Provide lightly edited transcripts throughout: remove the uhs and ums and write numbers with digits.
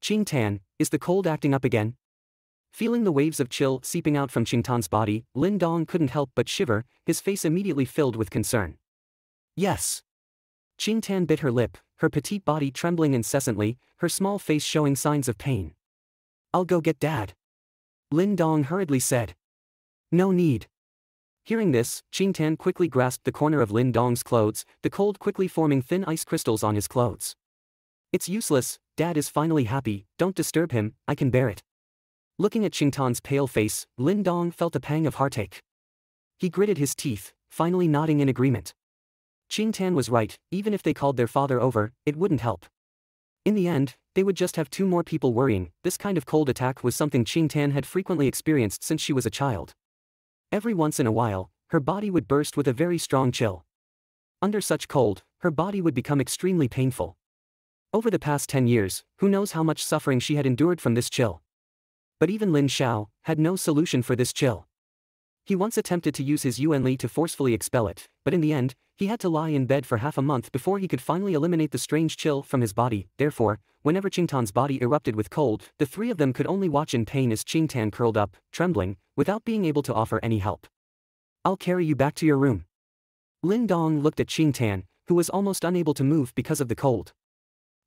Qing Tan, is the cold acting up again? Feeling the waves of chill seeping out from Qing Tan's body, Lin Dong couldn't help but shiver, his face immediately filled with concern. Yes. Qing Tan bit her lip, her petite body trembling incessantly, her small face showing signs of pain. I'll go get Dad. Lin Dong hurriedly said. No need. Hearing this, Qing Tan quickly grasped the corner of Lin Dong's clothes, the cold quickly forming thin ice crystals on his clothes. It's useless, Dad is finally happy, don't disturb him, I can bear it. Looking at Qing Tan's pale face, Lin Dong felt a pang of heartache. He gritted his teeth, finally nodding in agreement. Qing Tan was right, even if they called their father over, it wouldn't help. In the end, they would just have two more people worrying. This kind of cold attack was something Qing Tan had frequently experienced since she was a child. Every once in a while, her body would burst with a very strong chill. Under such cold, her body would become extremely painful. Over the past 10 years, who knows how much suffering she had endured from this chill. But even Lin Xiao had no solution for this chill. He once attempted to use his Yuan Li to forcefully expel it, but in the end, he had to lie in bed for half a month before he could finally eliminate the strange chill from his body. Therefore, whenever Qing Tan's body erupted with cold, the three of them could only watch in pain as Qing Tan curled up, trembling, without being able to offer any help. I'll carry you back to your room. Lin Dong looked at Qing Tan, who was almost unable to move because of the cold.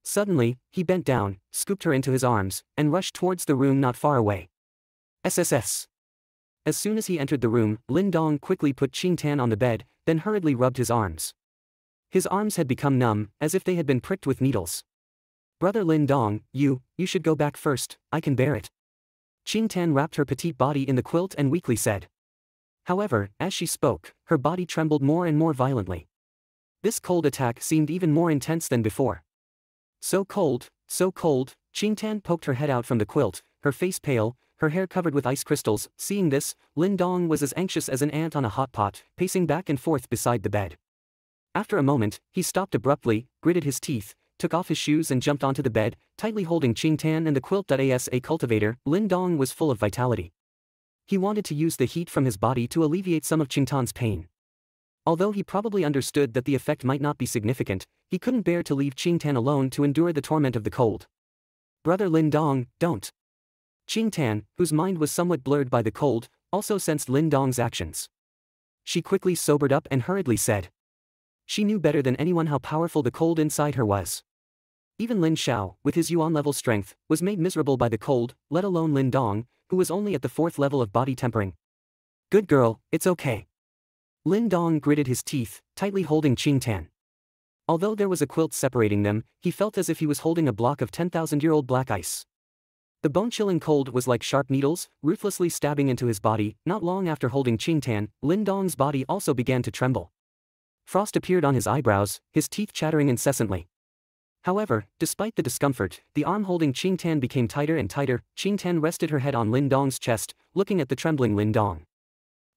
Suddenly, he bent down, scooped her into his arms, and rushed towards the room not far away. SSS. As soon as he entered the room, Lin Dong quickly put Qing Tan on the bed, then hurriedly rubbed his arms. His arms had become numb, as if they had been pricked with needles. Brother Lin Dong, you should go back first, I can bear it. Qing Tan wrapped her petite body in the quilt and weakly said. However, as she spoke, her body trembled more and more violently. This cold attack seemed even more intense than before. So cold, Qing Tan poked her head out from the quilt, her face pale, her hair covered with ice crystals. Seeing this, Lin Dong was as anxious as an ant on a hot pot, pacing back and forth beside the bed. After a moment, he stopped abruptly, gritted his teeth, took off his shoes and jumped onto the bed, tightly holding Qing Tan and the quilt. As a cultivator, Lin Dong was full of vitality. He wanted to use the heat from his body to alleviate some of Qing Tan's pain. Although he probably understood that the effect might not be significant, he couldn't bear to leave Qing Tan alone to endure the torment of the cold. Brother Lin Dong, don't. Qing Tan, whose mind was somewhat blurred by the cold, also sensed Lin Dong's actions. She quickly sobered up and hurriedly said. She knew better than anyone how powerful the cold inside her was. Even Lin Xiao, with his Yuan-level strength, was made miserable by the cold, let alone Lin Dong, who was only at the 4th level of body tempering. Good girl, it's okay. Lin Dong gritted his teeth, tightly holding Qing Tan. Although there was a quilt separating them, he felt as if he was holding a block of 10,000-year-old black ice. The bone-chilling cold was like sharp needles, ruthlessly stabbing into his body. Not long after holding Qing Tan, Lin Dong's body also began to tremble. Frost appeared on his eyebrows, his teeth chattering incessantly. However, despite the discomfort, the arm holding Qing Tan became tighter and tighter. Qing Tan rested her head on Lin Dong's chest, looking at the trembling Lin Dong.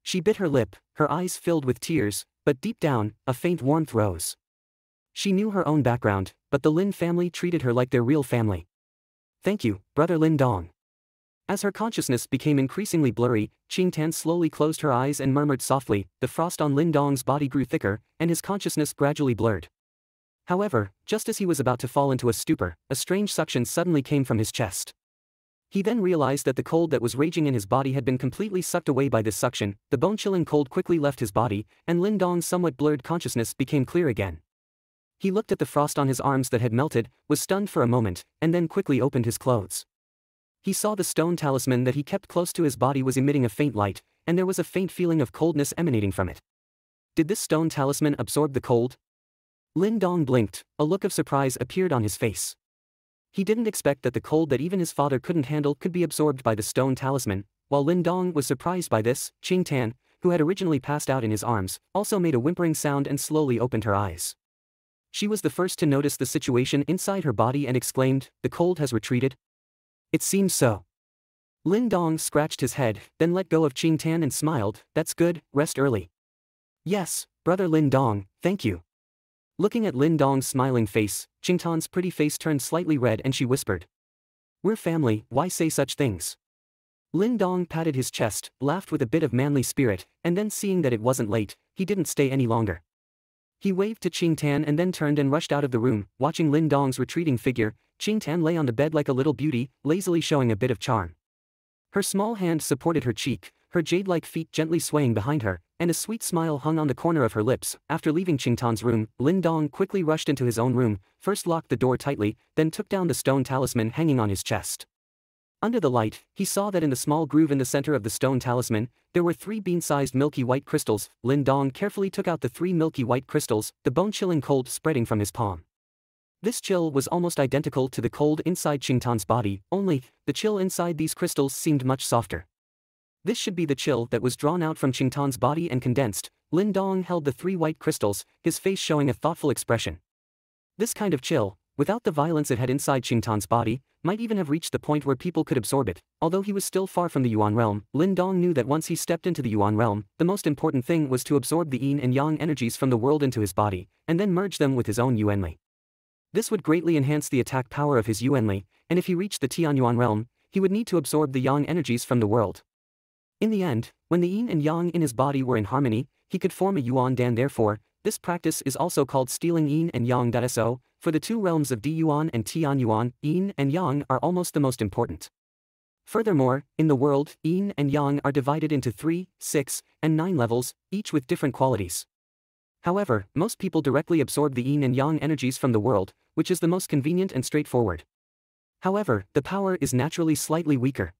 She bit her lip, her eyes filled with tears, but deep down, a faint warmth rose. She knew her own background, but the Lin family treated her like their real family. Thank you, Brother Lin Dong. As her consciousness became increasingly blurry, Qing Tan slowly closed her eyes and murmured softly. The frost on Lin Dong's body grew thicker, and his consciousness gradually blurred. However, just as he was about to fall into a stupor, a strange suction suddenly came from his chest. He then realized that the cold that was raging in his body had been completely sucked away by this suction. The bone-chilling cold quickly left his body, and Lin Dong's somewhat blurred consciousness became clear again. He looked at the frost on his arms that had melted, was stunned for a moment, and then quickly opened his clothes. He saw the stone talisman that he kept close to his body was emitting a faint light, and there was a faint feeling of coldness emanating from it. Did this stone talisman absorb the cold? Lin Dong blinked, a look of surprise appeared on his face. He didn't expect that the cold that even his father couldn't handle could be absorbed by the stone talisman. While Lin Dong was surprised by this, Qing Tan, who had originally passed out in his arms, also made a whimpering sound and slowly opened her eyes. She was the first to notice the situation inside her body and exclaimed, "The cold has retreated?" It seems so. Lin Dong scratched his head, then let go of Qing Tan and smiled. That's good, rest early. Yes, Brother Lin Dong, thank you. Looking at Lin Dong's smiling face, Qing Tan's pretty face turned slightly red and she whispered. We're family, why say such things? Lin Dong patted his chest, laughed with a bit of manly spirit, and then seeing that it wasn't late, he didn't stay any longer. He waved to Qing Tan and then turned and rushed out of the room. Watching Lin Dong's retreating figure, Qing Tan lay on the bed like a little beauty, lazily showing a bit of charm. Her small hand supported her cheek, her jade-like feet gently swaying behind her, and a sweet smile hung on the corner of her lips. After leaving Qing Tan's room, Lin Dong quickly rushed into his own room, first locked the door tightly, then took down the stone talisman hanging on his chest. Under the light, he saw that in the small groove in the center of the stone talisman, there were 3 bean-sized milky white crystals. Lin Dong carefully took out the 3 milky white crystals, the bone-chilling cold spreading from his palm. This chill was almost identical to the cold inside Qing Tan's body, only, the chill inside these crystals seemed much softer. This should be the chill that was drawn out from Qing Tan's body and condensed. Lin Dong held the 3 white crystals, his face showing a thoughtful expression. This kind of chill, without the violence it had inside Qing Tan's body, might even have reached the point where people could absorb it. Although he was still far from the Yuan realm, Lin Dong knew that once he stepped into the Yuan realm, the most important thing was to absorb the Yin and Yang energies from the world into his body, and then merge them with his own Yuanli. This would greatly enhance the attack power of his Yuanli, and if he reached the Tian Yuan realm, he would need to absorb the Yang energies from the world. In the end, when the Yin and Yang in his body were in harmony, he could form a Yuan Dan. Therefore, this practice is also called stealing Yin and Yang. So, for the 2 realms of Di Yuan and Tian Yuan, Yin and Yang are almost the most important. Furthermore, in the world, Yin and Yang are divided into 3, 6, and 9 levels, each with different qualities. However, most people directly absorb the Yin and Yang energies from the world, which is the most convenient and straightforward. However, the power is naturally slightly weaker.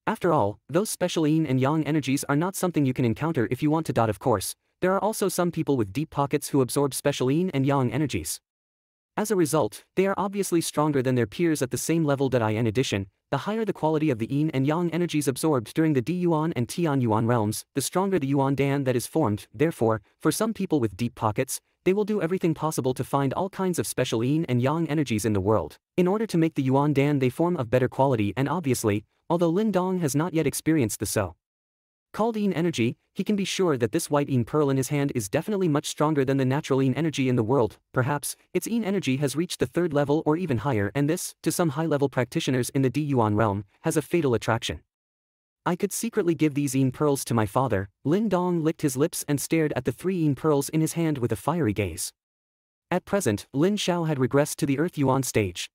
After all, those special Yin and Yang energies are not something you can encounter if you want to. Of course, there are also some people with deep pockets who absorb special Yin and Yang energies. As a result, they are obviously stronger than their peers at the same level. In addition, the higher the quality of the Yin and Yang energies absorbed during the Di Yuan and Tian Yuan realms, the stronger the Yuan Dan that is formed. Therefore, for some people with deep pockets, they will do everything possible to find all kinds of special Yin and Yang energies in the world, in order to make the Yuan Dan they form of better quality. And obviously, although Lin Dong has not yet experienced the so-called Yin energy, he can be sure that this white Yin pearl in his hand is definitely much stronger than the natural Yin energy in the world. Perhaps, its Yin energy has reached the 3rd level or even higher, and this, to some high-level practitioners in the Di Yuan realm, has a fatal attraction. I could secretly give these Yin pearls to my father. Lin Dong licked his lips and stared at the 3 Yin pearls in his hand with a fiery gaze. At present, Lin Xiao had regressed to the Earth Yuan stage.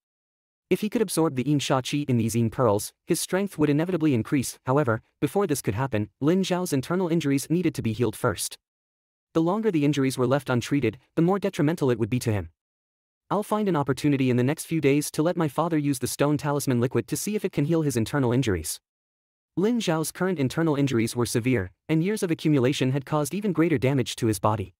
If he could absorb the Yin Sha Qi in these Yin pearls, his strength would inevitably increase. However, before this could happen, Lin Xiao's internal injuries needed to be healed first. The longer the injuries were left untreated, the more detrimental it would be to him. I'll find an opportunity in the next few days to let my father use the stone talisman liquid to see if it can heal his internal injuries. Lin Xiao's current internal injuries were severe, and years of accumulation had caused even greater damage to his body.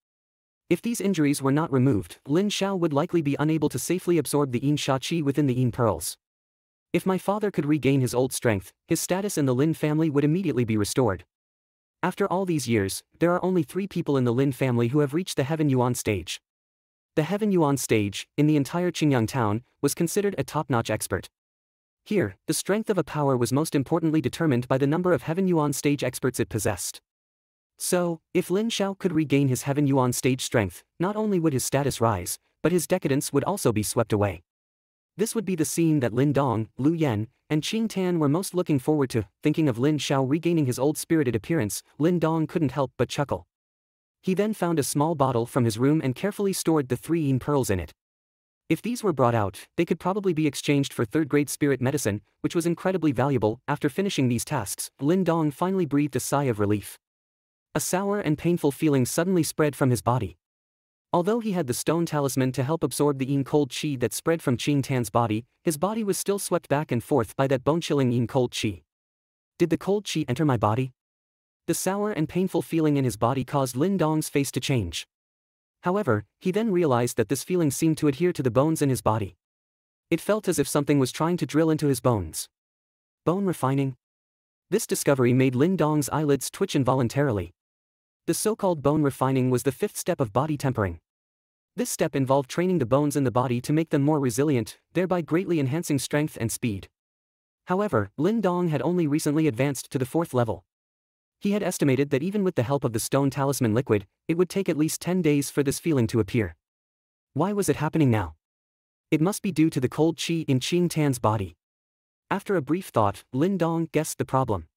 If these injuries were not removed, Lin Xiao would likely be unable to safely absorb the Yin Sha Qi within the Yin pearls. If my father could regain his old strength, his status in the Lin family would immediately be restored. After all these years, there are only 3 people in the Lin family who have reached the Heaven Yuan stage. The Heaven Yuan stage, in the entire Qingyang town, was considered a top-notch expert. Here, the strength of a power was most importantly determined by the number of Heaven Yuan stage experts it possessed. So, if Lin Xiao could regain his Heaven Yuan stage strength, not only would his status rise, but his decadence would also be swept away. This would be the scene that Lin Dong, Lu Yan, and Qing Tan were most looking forward to. Thinking of Lin Xiao regaining his old spirited appearance, Lin Dong couldn't help but chuckle. He then found a small bottle from his room and carefully stored the 3 Yin pearls in it. If these were brought out, they could probably be exchanged for 3rd-grade spirit medicine, which was incredibly valuable. After finishing these tasks, Lin Dong finally breathed a sigh of relief. A sour and painful feeling suddenly spread from his body. Although he had the stone talisman to help absorb the Yin cold qi that spread from Qing Tan's body, his body was still swept back and forth by that bone-chilling Yin cold qi. Did the cold qi enter my body? The sour and painful feeling in his body caused Lin Dong's face to change. However, he then realized that this feeling seemed to adhere to the bones in his body. It felt as if something was trying to drill into his bones. Bone refining? This discovery made Lin Dong's eyelids twitch involuntarily. The so-called bone refining was the 5th step of body tempering. This step involved training the bones in the body to make them more resilient, thereby greatly enhancing strength and speed. However, Lin Dong had only recently advanced to the 4th level. He had estimated that even with the help of the stone talisman liquid, it would take at least 10 days for this feeling to appear. Why was it happening now? It must be due to the cold qi in Qing Tan's body. After a brief thought, Lin Dong guessed the problem.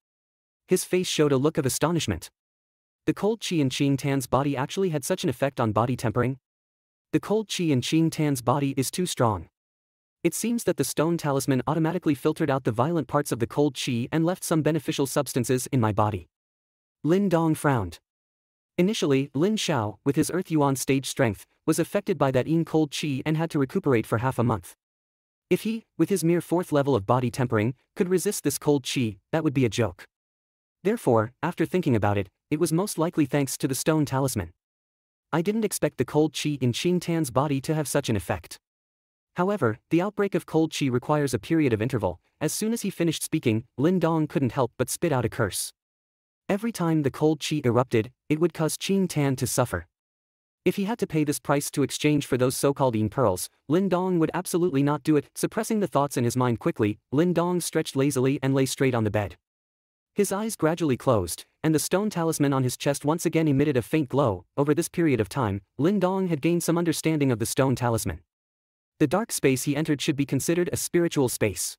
His face showed a look of astonishment. The cold qi in Qing Tan's body actually had such an effect on body tempering? The cold qi in Qing Tan's body is too strong. It seems that the stone talisman automatically filtered out the violent parts of the cold qi and left some beneficial substances in my body. Lin Dong frowned. Initially, Lin Xiao, with his Earth Yuan stage strength, was affected by that Yin cold qi and had to recuperate for half a month. If he, with his mere 4th level of body tempering, could resist this cold qi, that would be a joke. Therefore, after thinking about it, it was most likely thanks to the stone talisman. I didn't expect the cold qi in Qing Tan's body to have such an effect. However, the outbreak of cold qi requires a period of interval. As soon as he finished speaking, Lin Dong couldn't help but spit out a curse. Every time the cold qi erupted, it would cause Qing Tan to suffer. If he had to pay this price to exchange for those so-called Yin pearls, Lin Dong would absolutely not do it. Suppressing the thoughts in his mind quickly, Lin Dong stretched lazily and lay straight on the bed. His eyes gradually closed, and the stone talisman on his chest once again emitted a faint glow. Over this period of time, Lin Dong had gained some understanding of the stone talisman. The dark space he entered should be considered a spiritual space.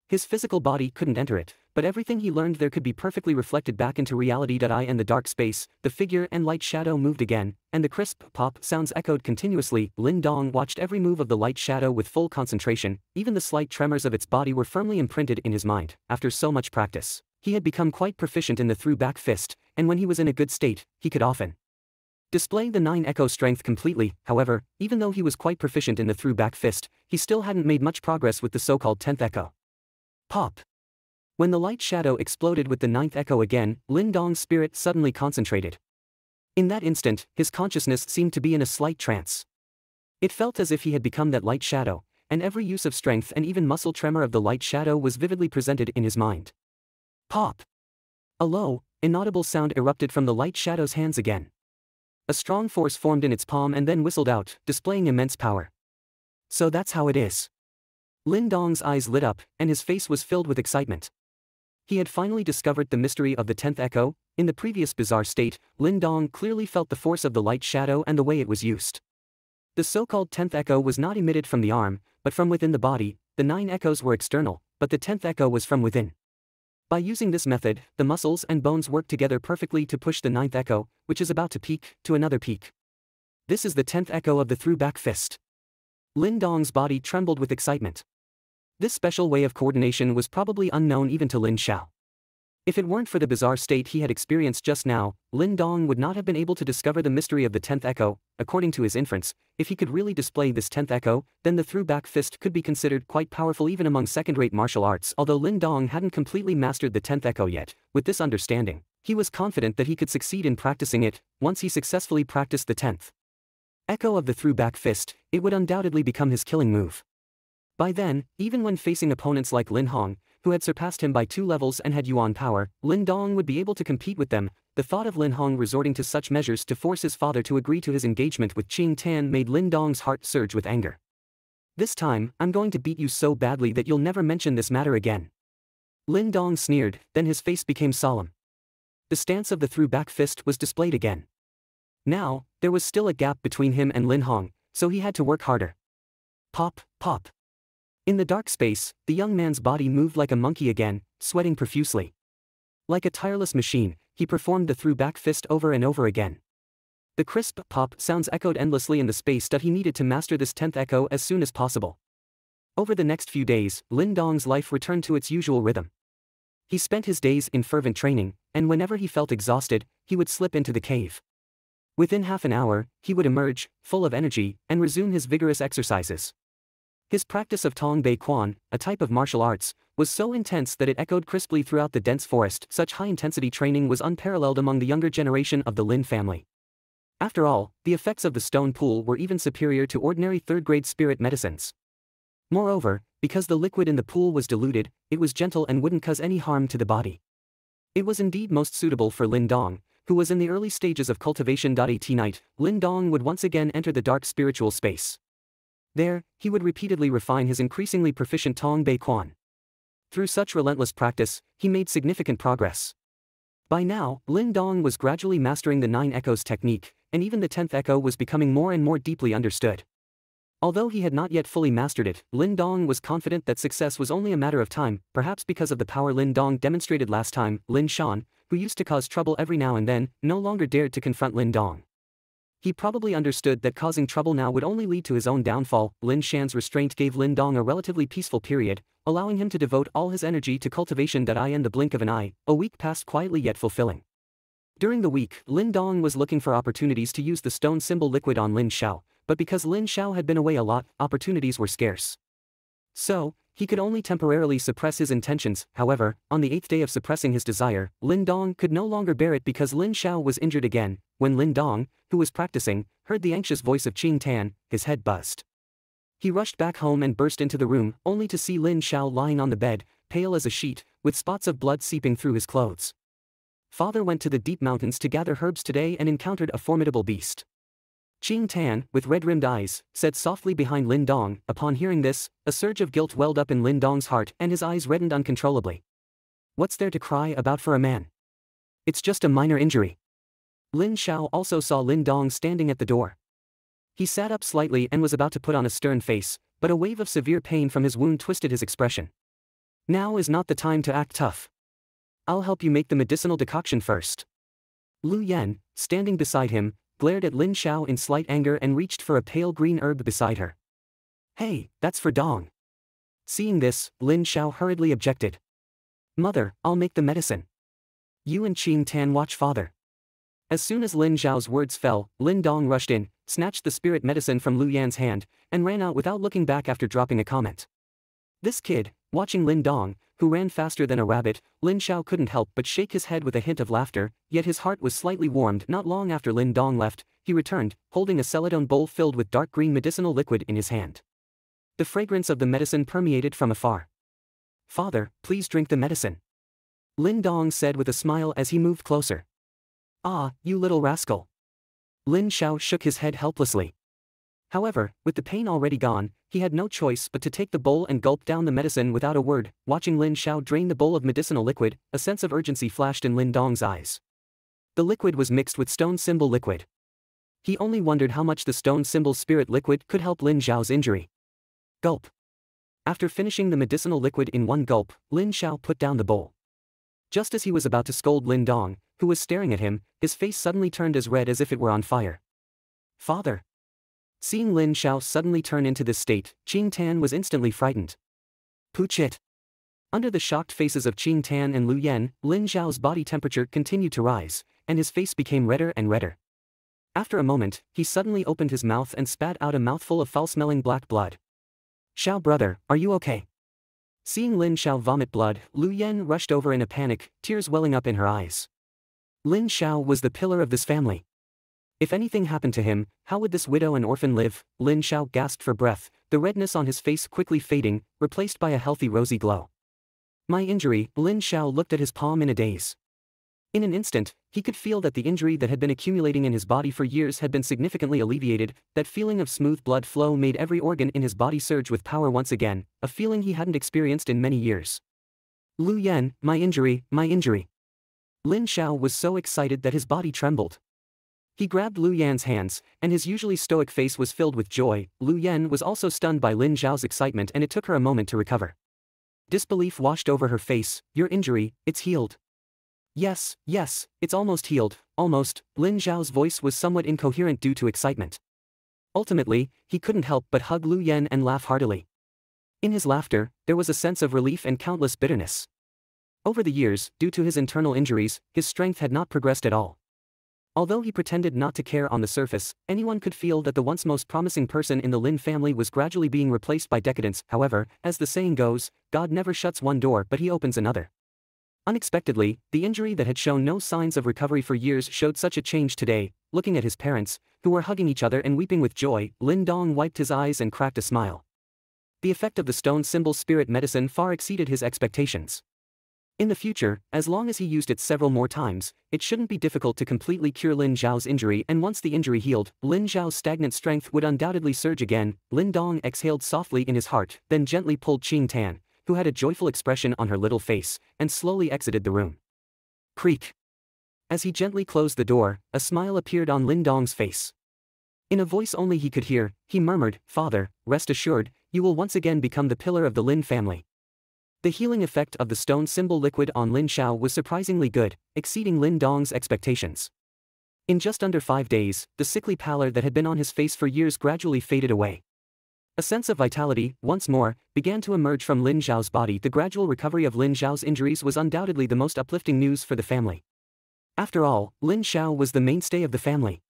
His physical body couldn't enter it, but everything he learned there could be perfectly reflected back into reality. I and the dark space, the figure and light shadow moved again, and the crisp pop sounds echoed continuously. Lin Dong watched every move of the light shadow with full concentration. Even the slight tremors of its body were firmly imprinted in his mind. After so much practice, he had become quite proficient in the through-back fist, and when he was in a good state, he could often display the 9 echo strength completely. However, even though he was quite proficient in the through-back fist, he still hadn't made much progress with the so-called 10th echo. Pop. When the light shadow exploded with the 9th echo again, Lin Dong's spirit suddenly concentrated. In that instant, his consciousness seemed to be in a slight trance. It felt as if he had become that light shadow, and every use of strength and even muscle tremor of the light shadow was vividly presented in his mind. Pop. A low, inaudible sound erupted from the light shadow's hands again. A strong force formed in its palm and then whistled out, displaying immense power. So that's how it is. Lin Dong's eyes lit up, and his face was filled with excitement. He had finally discovered the mystery of the 10th echo. In the previous bizarre state, Lin Dong clearly felt the force of the light shadow and the way it was used. The so-called 10th echo was not emitted from the arm, but from within the body. The 9 echoes were external, but the 10th echo was from within. By using this method, the muscles and bones work together perfectly to push the 9th echo, which is about to peak, to another peak. This is the 10th echo of the through-back fist. Lin Dong's body trembled with excitement. This special way of coordination was probably unknown even to Lin Xiao. If it weren't for the bizarre state he had experienced just now, Lin Dong would not have been able to discover the mystery of the 10th echo. According to his inference, if he could really display this 10th echo, then the through-back fist could be considered quite powerful even among second-rate martial arts. Although Lin Dong hadn't completely mastered the 10th echo yet, with this understanding, he was confident that he could succeed in practicing it. Once he successfully practiced the 10th echo of the through-back fist, it would undoubtedly become his killing move. By then, even when facing opponents like Lin Hong, who had surpassed him by 2 levels and had Yuan power, Lin Dong would be able to compete with them. The thought of Lin Hong resorting to such measures to force his father to agree to his engagement with Qing Tan made Lin Dong's heart surge with anger. This time, I'm going to beat you so badly that you'll never mention this matter again. Lin Dong sneered, then his face became solemn. The stance of the through-back fist was displayed again. Now, there was still a gap between him and Lin Hong, so he had to work harder. Pop, pop. In the dark space, the young man's body moved like a monkey again, sweating profusely. Like a tireless machine, he performed the through-back fist over and over again. The crisp pop sounds echoed endlessly in the space that he needed to master this 10th echo as soon as possible. Over the next few days, Lin Dong's life returned to its usual rhythm. He spent his days in fervent training, and whenever he felt exhausted, he would slip into the cave. Within half an hour, he would emerge, full of energy, and resume his vigorous exercises. His practice of Tong Bei Quan, a type of martial arts, was so intense that it echoed crisply throughout the dense forest. Such high-intensity training was unparalleled among the younger generation of the Lin family. After all, the effects of the stone pool were even superior to ordinary third-grade spirit medicines. Moreover, because the liquid in the pool was diluted, it was gentle and wouldn't cause any harm to the body. It was indeed most suitable for Lin Dong, who was in the early stages of cultivation. At night, Lin Dong would once again enter the dark spiritual space. There, he would repeatedly refine his increasingly proficient Tong Bei Quan. Through such relentless practice, he made significant progress. By now, Lin Dong was gradually mastering the 9 echoes technique, and even the 10th echo was becoming more and more deeply understood. Although he had not yet fully mastered it, Lin Dong was confident that success was only a matter of time, perhaps because of the power Lin Dong demonstrated last time. Lin Shan, who used to cause trouble every now and then, no longer dared to confront Lin Dong. He probably understood that causing trouble now would only lead to his own downfall. Lin Shan's restraint gave Lin Dong a relatively peaceful period, allowing him to devote all his energy to cultivation. In the blink of an eye, a week passed quietly yet fulfilling. During the week, Lin Dong was looking for opportunities to use the stone symbol liquid on Lin Xiao, but because Lin Xiao had been away a lot, opportunities were scarce. So, he could only temporarily suppress his intentions. However, on the 8th day of suppressing his desire, Lin Dong could no longer bear it because Lin Xiao was injured again. When Lin Dong, who was practicing, heard the anxious voice of Qing Tan, his head buzzed. He rushed back home and burst into the room, only to see Lin Xiao lying on the bed, pale as a sheet, with spots of blood seeping through his clothes. Father went to the deep mountains to gather herbs today and encountered a formidable beast. Qing Tan, with red-rimmed eyes, said softly behind Lin Dong. Upon hearing this, a surge of guilt welled up in Lin Dong's heart and his eyes reddened uncontrollably. What's there to cry about for a man? It's just a minor injury. Lin Xiao also saw Lin Dong standing at the door. He sat up slightly and was about to put on a stern face, but a wave of severe pain from his wound twisted his expression. Now is not the time to act tough. I'll help you make the medicinal decoction first. Lu Yan, standing beside him, glared at Lin Xiao in slight anger and reached for a pale green herb beside her. Hey, that's for Dong. Seeing this, Lin Xiao hurriedly objected. Mother, I'll make the medicine. You and Qing Tan watch father. As soon as Lin Xiao's words fell, Lin Dong rushed in, snatched the spirit medicine from Lu Yan's hand, and ran out without looking back after dropping a comment. This kid, watching Lin Dong, who ran faster than a rabbit, Lin Xiao couldn't help but shake his head with a hint of laughter, yet his heart was slightly warmed. Not long after Lin Dong left, he returned, holding a celadone bowl filled with dark green medicinal liquid in his hand. The fragrance of the medicine permeated from afar. Father, please drink the medicine. Lin Dong said with a smile as he moved closer. Ah, you little rascal. Lin Xiao shook his head helplessly. However, with the pain already gone, he had no choice but to take the bowl and gulp down the medicine without a word. Watching Lin Xiao drain the bowl of medicinal liquid, a sense of urgency flashed in Lin Dong's eyes. The liquid was mixed with stone symbol liquid. He only wondered how much the stone symbol spirit liquid could help Lin Xiao's injury. Gulp. After finishing the medicinal liquid in one gulp, Lin Xiao put down the bowl. Just as he was about to scold Lin Dong, who was staring at him, his face suddenly turned as red as if it were on fire. Father. Seeing Lin Xiao suddenly turn into this state, Qing Tan was instantly frightened. Pooch it. Under the shocked faces of Qing Tan and Lu Yan, Lin Xiao's body temperature continued to rise, and his face became redder and redder. After a moment, he suddenly opened his mouth and spat out a mouthful of foul-smelling black blood. Xiao brother, are you okay? Seeing Lin Xiao vomit blood, Lu Yan rushed over in a panic, tears welling up in her eyes. Lin Xiao was the pillar of this family. If anything happened to him, how would this widow and orphan live? Lin Xiao gasped for breath, the redness on his face quickly fading, replaced by a healthy rosy glow. My injury, Lin Xiao looked at his palm in a daze. In an instant, he could feel that the injury that had been accumulating in his body for years had been significantly alleviated. That feeling of smooth blood flow made every organ in his body surge with power once again, a feeling he hadn't experienced in many years. Lu Yan, my injury, my injury. Lin Xiao was so excited that his body trembled. He grabbed Lu Yan's hands, and his usually stoic face was filled with joy. Lu Yan was also stunned by Lin Xiao's excitement and it took her a moment to recover. Disbelief washed over her face. Your injury, it's healed. Yes, it's almost healed, almost. Lin Xiao's voice was somewhat incoherent due to excitement. Ultimately, he couldn't help but hug Lu Yan and laugh heartily. In his laughter, there was a sense of relief and countless bitterness. Over the years, due to his internal injuries, his strength had not progressed at all. Although he pretended not to care on the surface, anyone could feel that the once most promising person in the Lin family was gradually being replaced by decadence. However, as the saying goes, God never shuts one door but he opens another. Unexpectedly, the injury that had shown no signs of recovery for years showed such a change today. Looking at his parents, who were hugging each other and weeping with joy, Lin Dong wiped his eyes and cracked a smile. The effect of the stone symbol spirit medicine far exceeded his expectations. In the future, as long as he used it several more times, it shouldn't be difficult to completely cure Lin Xiao's injury, and once the injury healed, Lin Xiao's stagnant strength would undoubtedly surge again. Lin Dong exhaled softly in his heart, then gently pulled Qing Tan, who had a joyful expression on her little face, and slowly exited the room. Creak. As he gently closed the door, a smile appeared on Lin Dong's face. In a voice only he could hear, he murmured, Father, rest assured, you will once again become the pillar of the Lin family. The healing effect of the stone symbol liquid on Lin Xiao was surprisingly good, exceeding Lin Dong's expectations. In just under 5 days, the sickly pallor that had been on his face for years gradually faded away. A sense of vitality, once more, began to emerge from Lin Zhao's body. The gradual recovery of Lin Zhao's injuries was undoubtedly the most uplifting news for the family. After all, Lin Zhao was the mainstay of the family.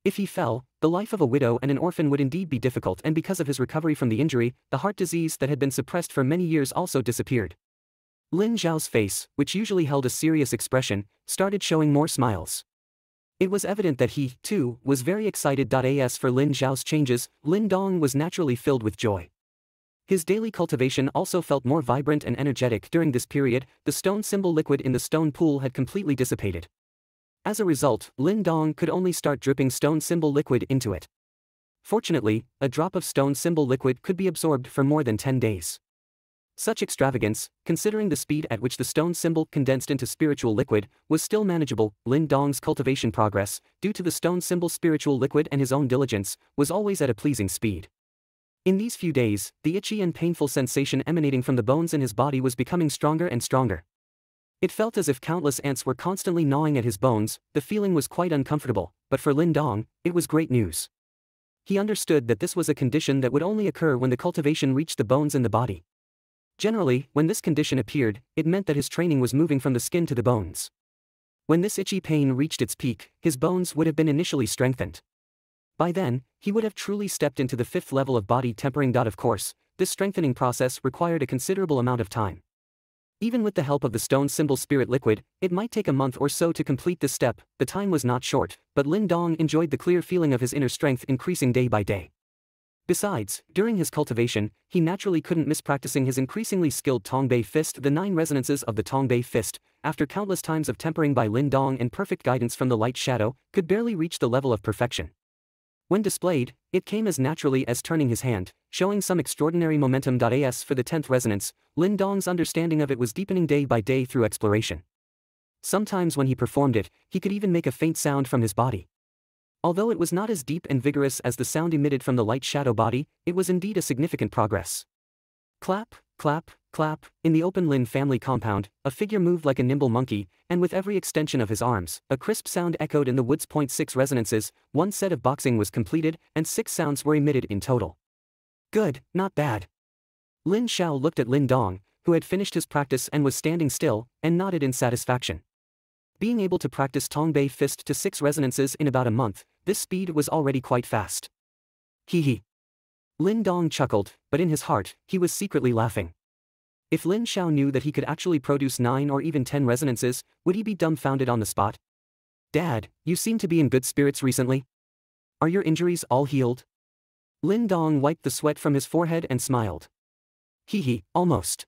If he fell, the life of a widow and an orphan would indeed be difficult, and because of his recovery from the injury, the heart disease that had been suppressed for many years also disappeared. Lin Zhao's face, which usually held a serious expression, started showing more smiles. It was evident that he, too, was very excited. As for Lin Zhao's changes, Lin Dong was naturally filled with joy. His daily cultivation also felt more vibrant and energetic. During this period, the stone symbol liquid in the stone pool had completely dissipated. As a result, Lin Dong could only start dripping stone symbol liquid into it. Fortunately, a drop of stone symbol liquid could be absorbed for more than 10 days. Such extravagance, considering the speed at which the stone symbol condensed into spiritual liquid, was still manageable. Lin Dong's cultivation progress, due to the stone symbol spiritual liquid and his own diligence, was always at a pleasing speed. In these few days, the itchy and painful sensation emanating from the bones in his body was becoming stronger and stronger. It felt as if countless ants were constantly gnawing at his bones. The feeling was quite uncomfortable, but for Lin Dong, it was great news. He understood that this was a condition that would only occur when the cultivation reached the bones in the body. Generally, when this condition appeared, it meant that his training was moving from the skin to the bones. When this itchy pain reached its peak, his bones would have been initially strengthened. By then, he would have truly stepped into the 5th level of body tempering. Of course, this strengthening process required a considerable amount of time. Even with the help of the stone symbol spirit liquid, it might take a month or so to complete this step. The time was not short, but Lin Dong enjoyed the clear feeling of his inner strength increasing day by day. Besides, during his cultivation, he naturally couldn't miss practicing his increasingly skilled Tongbei fist. The 9 resonances of the Tongbei fist, after countless times of tempering by Lin Dong and perfect guidance from the light shadow, could barely reach the level of perfection. When displayed, it came as naturally as turning his hand, showing some extraordinary momentum. As for the 10th resonance, Lin Dong's understanding of it was deepening day by day through exploration. Sometimes when he performed it, he could even make a faint sound from his body. Although it was not as deep and vigorous as the sound emitted from the light shadow body, it was indeed a significant progress. Clap, clap, clap. In the open Lin family compound, a figure moved like a nimble monkey, and with every extension of his arms, a crisp sound echoed in the woods. 6 resonances, 1 set of boxing was completed, and 6 sounds were emitted in total. Good, not bad. Lin Xiao looked at Lin Dong, who had finished his practice and was standing still, and nodded in satisfaction. Being able to practice Tongbei fist to 6 resonances in about a month, this speed was already quite fast. Hee hee. Lin Dong chuckled, but in his heart, he was secretly laughing. If Lin Xiao knew that he could actually produce 9 or even 10 resonances, would he be dumbfounded on the spot? Dad, you seem to be in good spirits recently. Are your injuries all healed? Lin Dong wiped the sweat from his forehead and smiled. Hee hee, almost.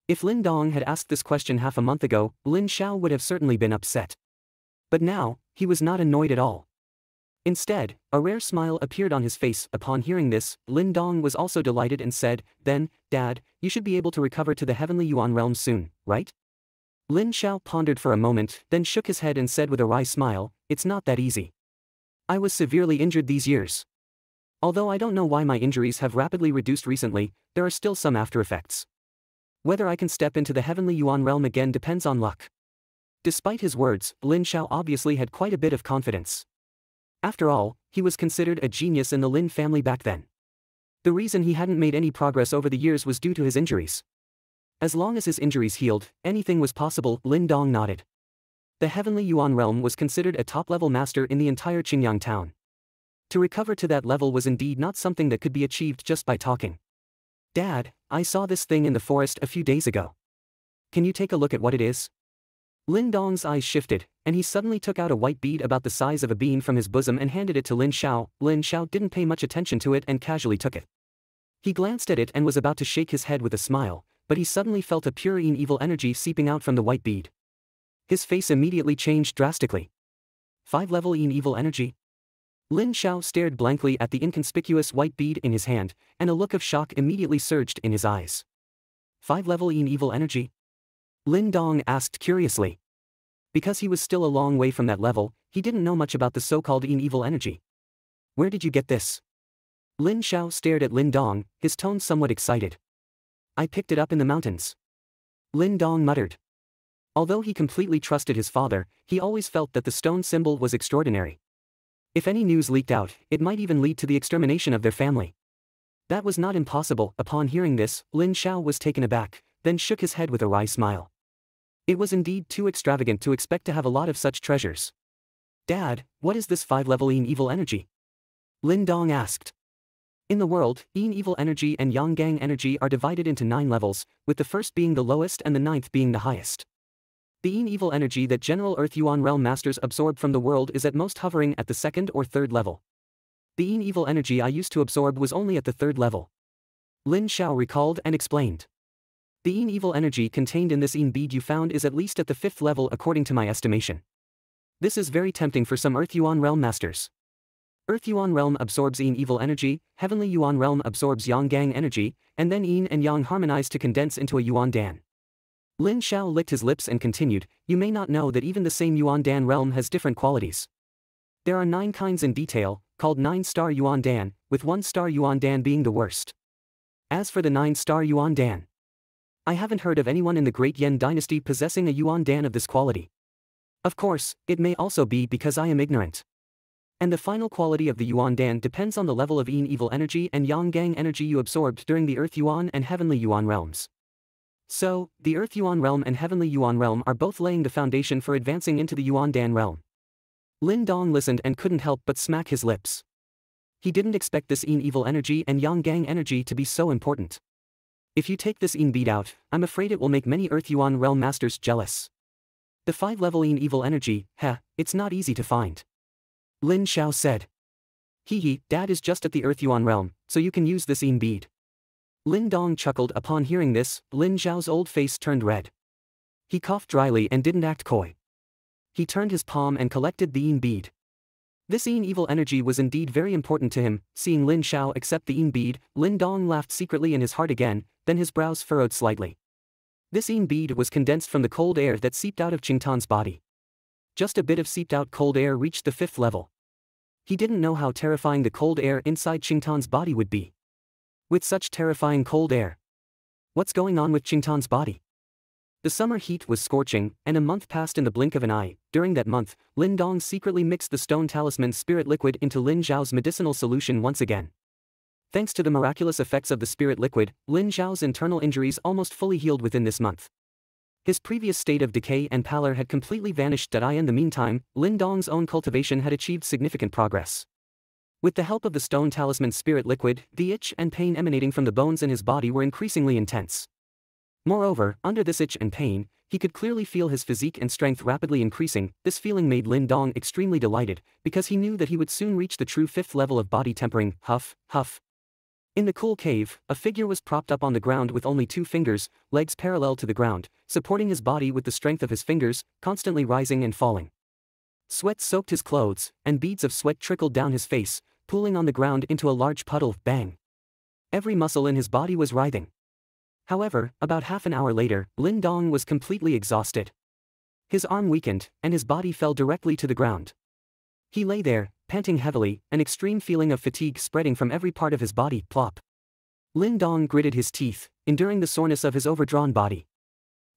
If Lin Dong had asked this question half a month ago, Lin Xiao would have certainly been upset. But now, he was not annoyed at all. Instead, a rare smile appeared on his face. Upon hearing this, Lin Dong was also delighted and said, Then, Dad, you should be able to recover to the heavenly Yuan realm soon, right? Lin Xiao pondered for a moment, then shook his head and said with a wry smile, It's not that easy. I was severely injured these years. Although I don't know why my injuries have rapidly reduced recently, there are still some after effects. Whether I can step into the heavenly Yuan realm again depends on luck. Despite his words, Lin Xiao obviously had quite a bit of confidence. After all, he was considered a genius in the Lin family back then. The reason he hadn't made any progress over the years was due to his injuries. As long as his injuries healed, anything was possible. Lin Dong nodded. The heavenly Yuan realm was considered a top-level master in the entire Qingyang town. To recover to that level was indeed not something that could be achieved just by talking. Dad, I saw this thing in the forest a few days ago. Can you take a look at what it is? Lin Dong's eyes shifted, and he suddenly took out a white bead about the size of a bean from his bosom and handed it to Lin Xiao. Lin Xiao didn't pay much attention to it and casually took it. He glanced at it and was about to shake his head with a smile, but he suddenly felt a pure evil energy seeping out from the white bead. His face immediately changed drastically. 5-level evil energy? Lin Xiao stared blankly at the inconspicuous white bead in his hand, and a look of shock immediately surged in his eyes. 5-level evil energy? Lin Dong asked curiously. Because he was still a long way from that level, he didn't know much about the so-called evil energy. Where did you get this? Lin Xiao stared at Lin Dong, his tone somewhat excited. I picked it up in the mountains. Lin Dong muttered. Although he completely trusted his father, he always felt that the stone symbol was extraordinary. If any news leaked out, it might even lead to the extermination of their family. That was not impossible. Upon hearing this, Lin Xiao was taken aback, then shook his head with a wry smile. It was indeed too extravagant to expect to have a lot of such treasures. Dad, what is this 5-level Yin evil energy? Lin Dong asked. In the world, Yin evil energy and Yang Gang energy are divided into 9 levels, with the first being the lowest and the 9th being the highest. The Yin evil energy that General Earth Yuan Realm Masters absorb from the world is at most hovering at the 2nd or 3rd level. The Yin evil energy I used to absorb was only at the 3rd level. Lin Xiao recalled and explained. The Yin evil energy contained in this Yin bead you found is at least at the 5th level according to my estimation. This is very tempting for some Earth Yuan Realm Masters. Earth Yuan Realm absorbs Yin evil energy, Heavenly Yuan Realm absorbs Yang Gang energy, and then Yin and Yang harmonize to condense into a Yuan Dan. Lin Xiao licked his lips and continued, you may not know that even the same Yuan Dan realm has different qualities. There are 9 kinds in detail, called 9-star Yuan Dan, with 1-star Yuan Dan being the worst. As for the 9-star Yuan Dan, I haven't heard of anyone in the Great Yen dynasty possessing a Yuan Dan of this quality. Of course, it may also be because I am ignorant. And the final quality of the Yuan Dan depends on the level of Yin evil energy and Yang Gang energy you absorbed during the Earth Yuan and Heavenly Yuan realms. So, the Earth Yuan realm and Heavenly Yuan realm are both laying the foundation for advancing into the Yuan Dan realm. Lin Dong listened and couldn't help but smack his lips. He didn't expect this Yin evil energy and Yang Gang energy to be so important. If you take this Yin bead out, I'm afraid it will make many Earth Yuan realm masters jealous. The 5-level Yin evil energy, it's not easy to find. Lin Xiao said. Dad is just at the Earth Yuan realm, so you can use this Yin bead. Lin Dong chuckled. Upon hearing this, Lin Xiao's old face turned red. He coughed dryly and didn't act coy. He turned his palm and collected the Yin bead. This Yin evil energy was indeed very important to him. Seeing Lin Xiao accept the Yin bead, Lin Dong laughed secretly in his heart again, then his brows furrowed slightly. This Yin bead was condensed from the cold air that seeped out of Qingtan's body. Just a bit of seeped out cold air reached the 5th level. He didn't know how terrifying the cold air inside Qingtan's body would be. With such terrifying cold air, what's going on with Qingtan's body? The summer heat was scorching, and a month passed in the blink of an eye. During that month, Lin Dong secretly mixed the stone talisman spirit liquid into Lin Xiao's medicinal solution once again. Thanks to the miraculous effects of the spirit liquid, Lin Xiao's internal injuries almost fully healed within this month. His previous state of decay and pallor had completely vanished. In the meantime, Lin Dong's own cultivation had achieved significant progress. With the help of the stone talisman spirit liquid, the itch and pain emanating from the bones in his body were increasingly intense. Moreover, under this itch and pain, he could clearly feel his physique and strength rapidly increasing. This feeling made Lin Dong extremely delighted, because he knew that he would soon reach the true 5th level of body tempering. Huff, huff. In the cool cave, a figure was propped up on the ground with only 2 fingers, legs parallel to the ground, supporting his body with the strength of his fingers, constantly rising and falling. Sweat soaked his clothes, and beads of sweat trickled down his face, pooling on the ground into a large puddle. Bang! Every muscle in his body was writhing. However, about half an hour later, Lin Dong was completely exhausted. His arm weakened, and his body fell directly to the ground. He lay there, panting heavily, an extreme feeling of fatigue spreading from every part of his body. Plop. Lin Dong gritted his teeth, enduring the soreness of his overdrawn body.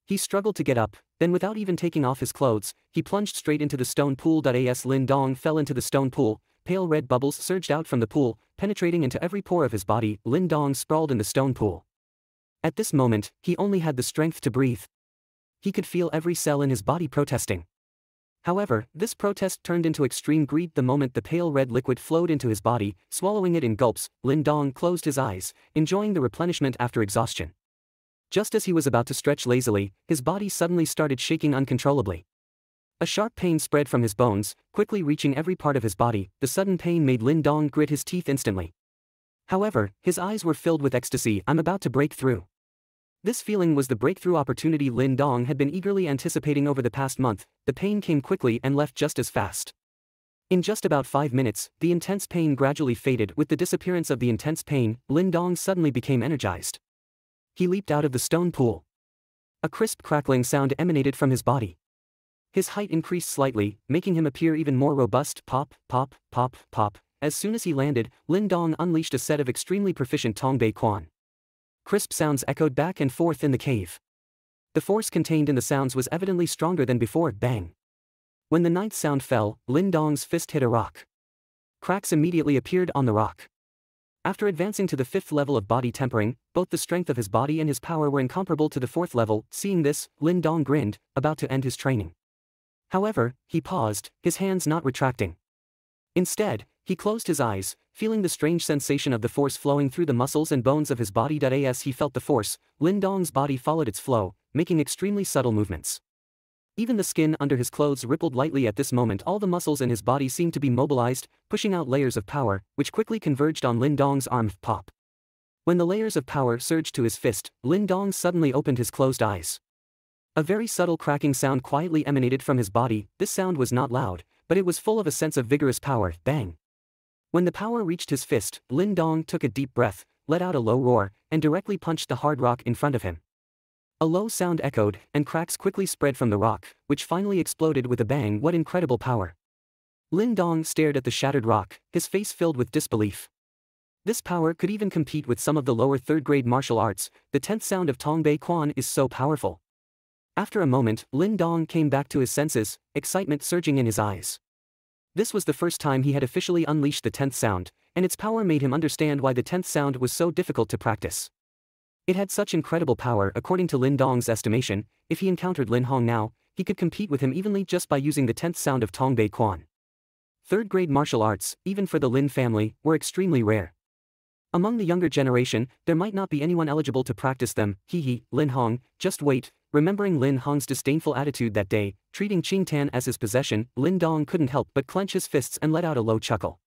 He struggled to get up, then without even taking off his clothes, he plunged straight into the stone pool. As Lin Dong fell into the stone pool, pale red bubbles surged out from the pool, penetrating into every pore of his body. Lin Dong sprawled in the stone pool. At this moment, he only had the strength to breathe. He could feel every cell in his body protesting. However, this protest turned into extreme greed the moment the pale red liquid flowed into his body. Swallowing it in gulps, Lin Dong closed his eyes, enjoying the replenishment after exhaustion. Just as he was about to stretch lazily, his body suddenly started shaking uncontrollably. A sharp pain spread from his bones, quickly reaching every part of his body. The sudden pain made Lin Dong grit his teeth instantly. However, his eyes were filled with ecstasy. I'm about to break through. This feeling was the breakthrough opportunity Lin Dong had been eagerly anticipating over the past month. The pain came quickly and left just as fast. In just about 5 minutes, the intense pain gradually faded. With the disappearance of the intense pain, Lin Dong suddenly became energized. He leaped out of the stone pool. A crisp crackling sound emanated from his body. His height increased slightly, making him appear even more robust. Pop, pop, pop, pop. As soon as he landed, Lin Dong unleashed a set of extremely proficient Tongbei Quan. Crisp sounds echoed back and forth in the cave. The force contained in the sounds was evidently stronger than before. Bang. When the ninth sound fell, Lin Dong's fist hit a rock. Cracks immediately appeared on the rock. After advancing to the fifth level of body tempering, both the strength of his body and his power were incomparable to the fourth level. Seeing this, Lin Dong grinned, about to end his training. However, he paused, his hands not retracting. Instead, he closed his eyes, feeling the strange sensation of the force flowing through the muscles and bones of his body. As he felt the force, Lin Dong's body followed its flow, making extremely subtle movements. Even the skin under his clothes rippled lightly at this moment. All the muscles in his body seemed to be mobilized, pushing out layers of power, which quickly converged on Lin Dong's arm. Pop. When the layers of power surged to his fist, Lin Dong suddenly opened his closed eyes. A very subtle cracking sound quietly emanated from his body. This sound was not loud, but it was full of a sense of vigorous power. Bang. When the power reached his fist, Lin Dong took a deep breath, let out a low roar, and directly punched the hard rock in front of him. A low sound echoed, and cracks quickly spread from the rock, which finally exploded with a bang. What incredible power! Lin Dong stared at the shattered rock, his face filled with disbelief. This power could even compete with some of the lower third-grade martial arts. The 10th sound of Tongbei Quan is so powerful. After a moment, Lin Dong came back to his senses, excitement surging in his eyes. This was the first time he had officially unleashed the 10th sound, and its power made him understand why the 10th sound was so difficult to practice. It had such incredible power. According to Lin Dong's estimation, if he encountered Lin Hong now, he could compete with him evenly just by using the 10th sound of Tongbei Quan. Third-grade martial arts, even for the Lin family, were extremely rare. Among the younger generation, there might not be anyone eligible to practice them. Lin Hong, just wait. Remembering Lin Hong's disdainful attitude that day, treating Qing Tan as his possession, Lin Dong couldn't help but clench his fists and let out a low chuckle.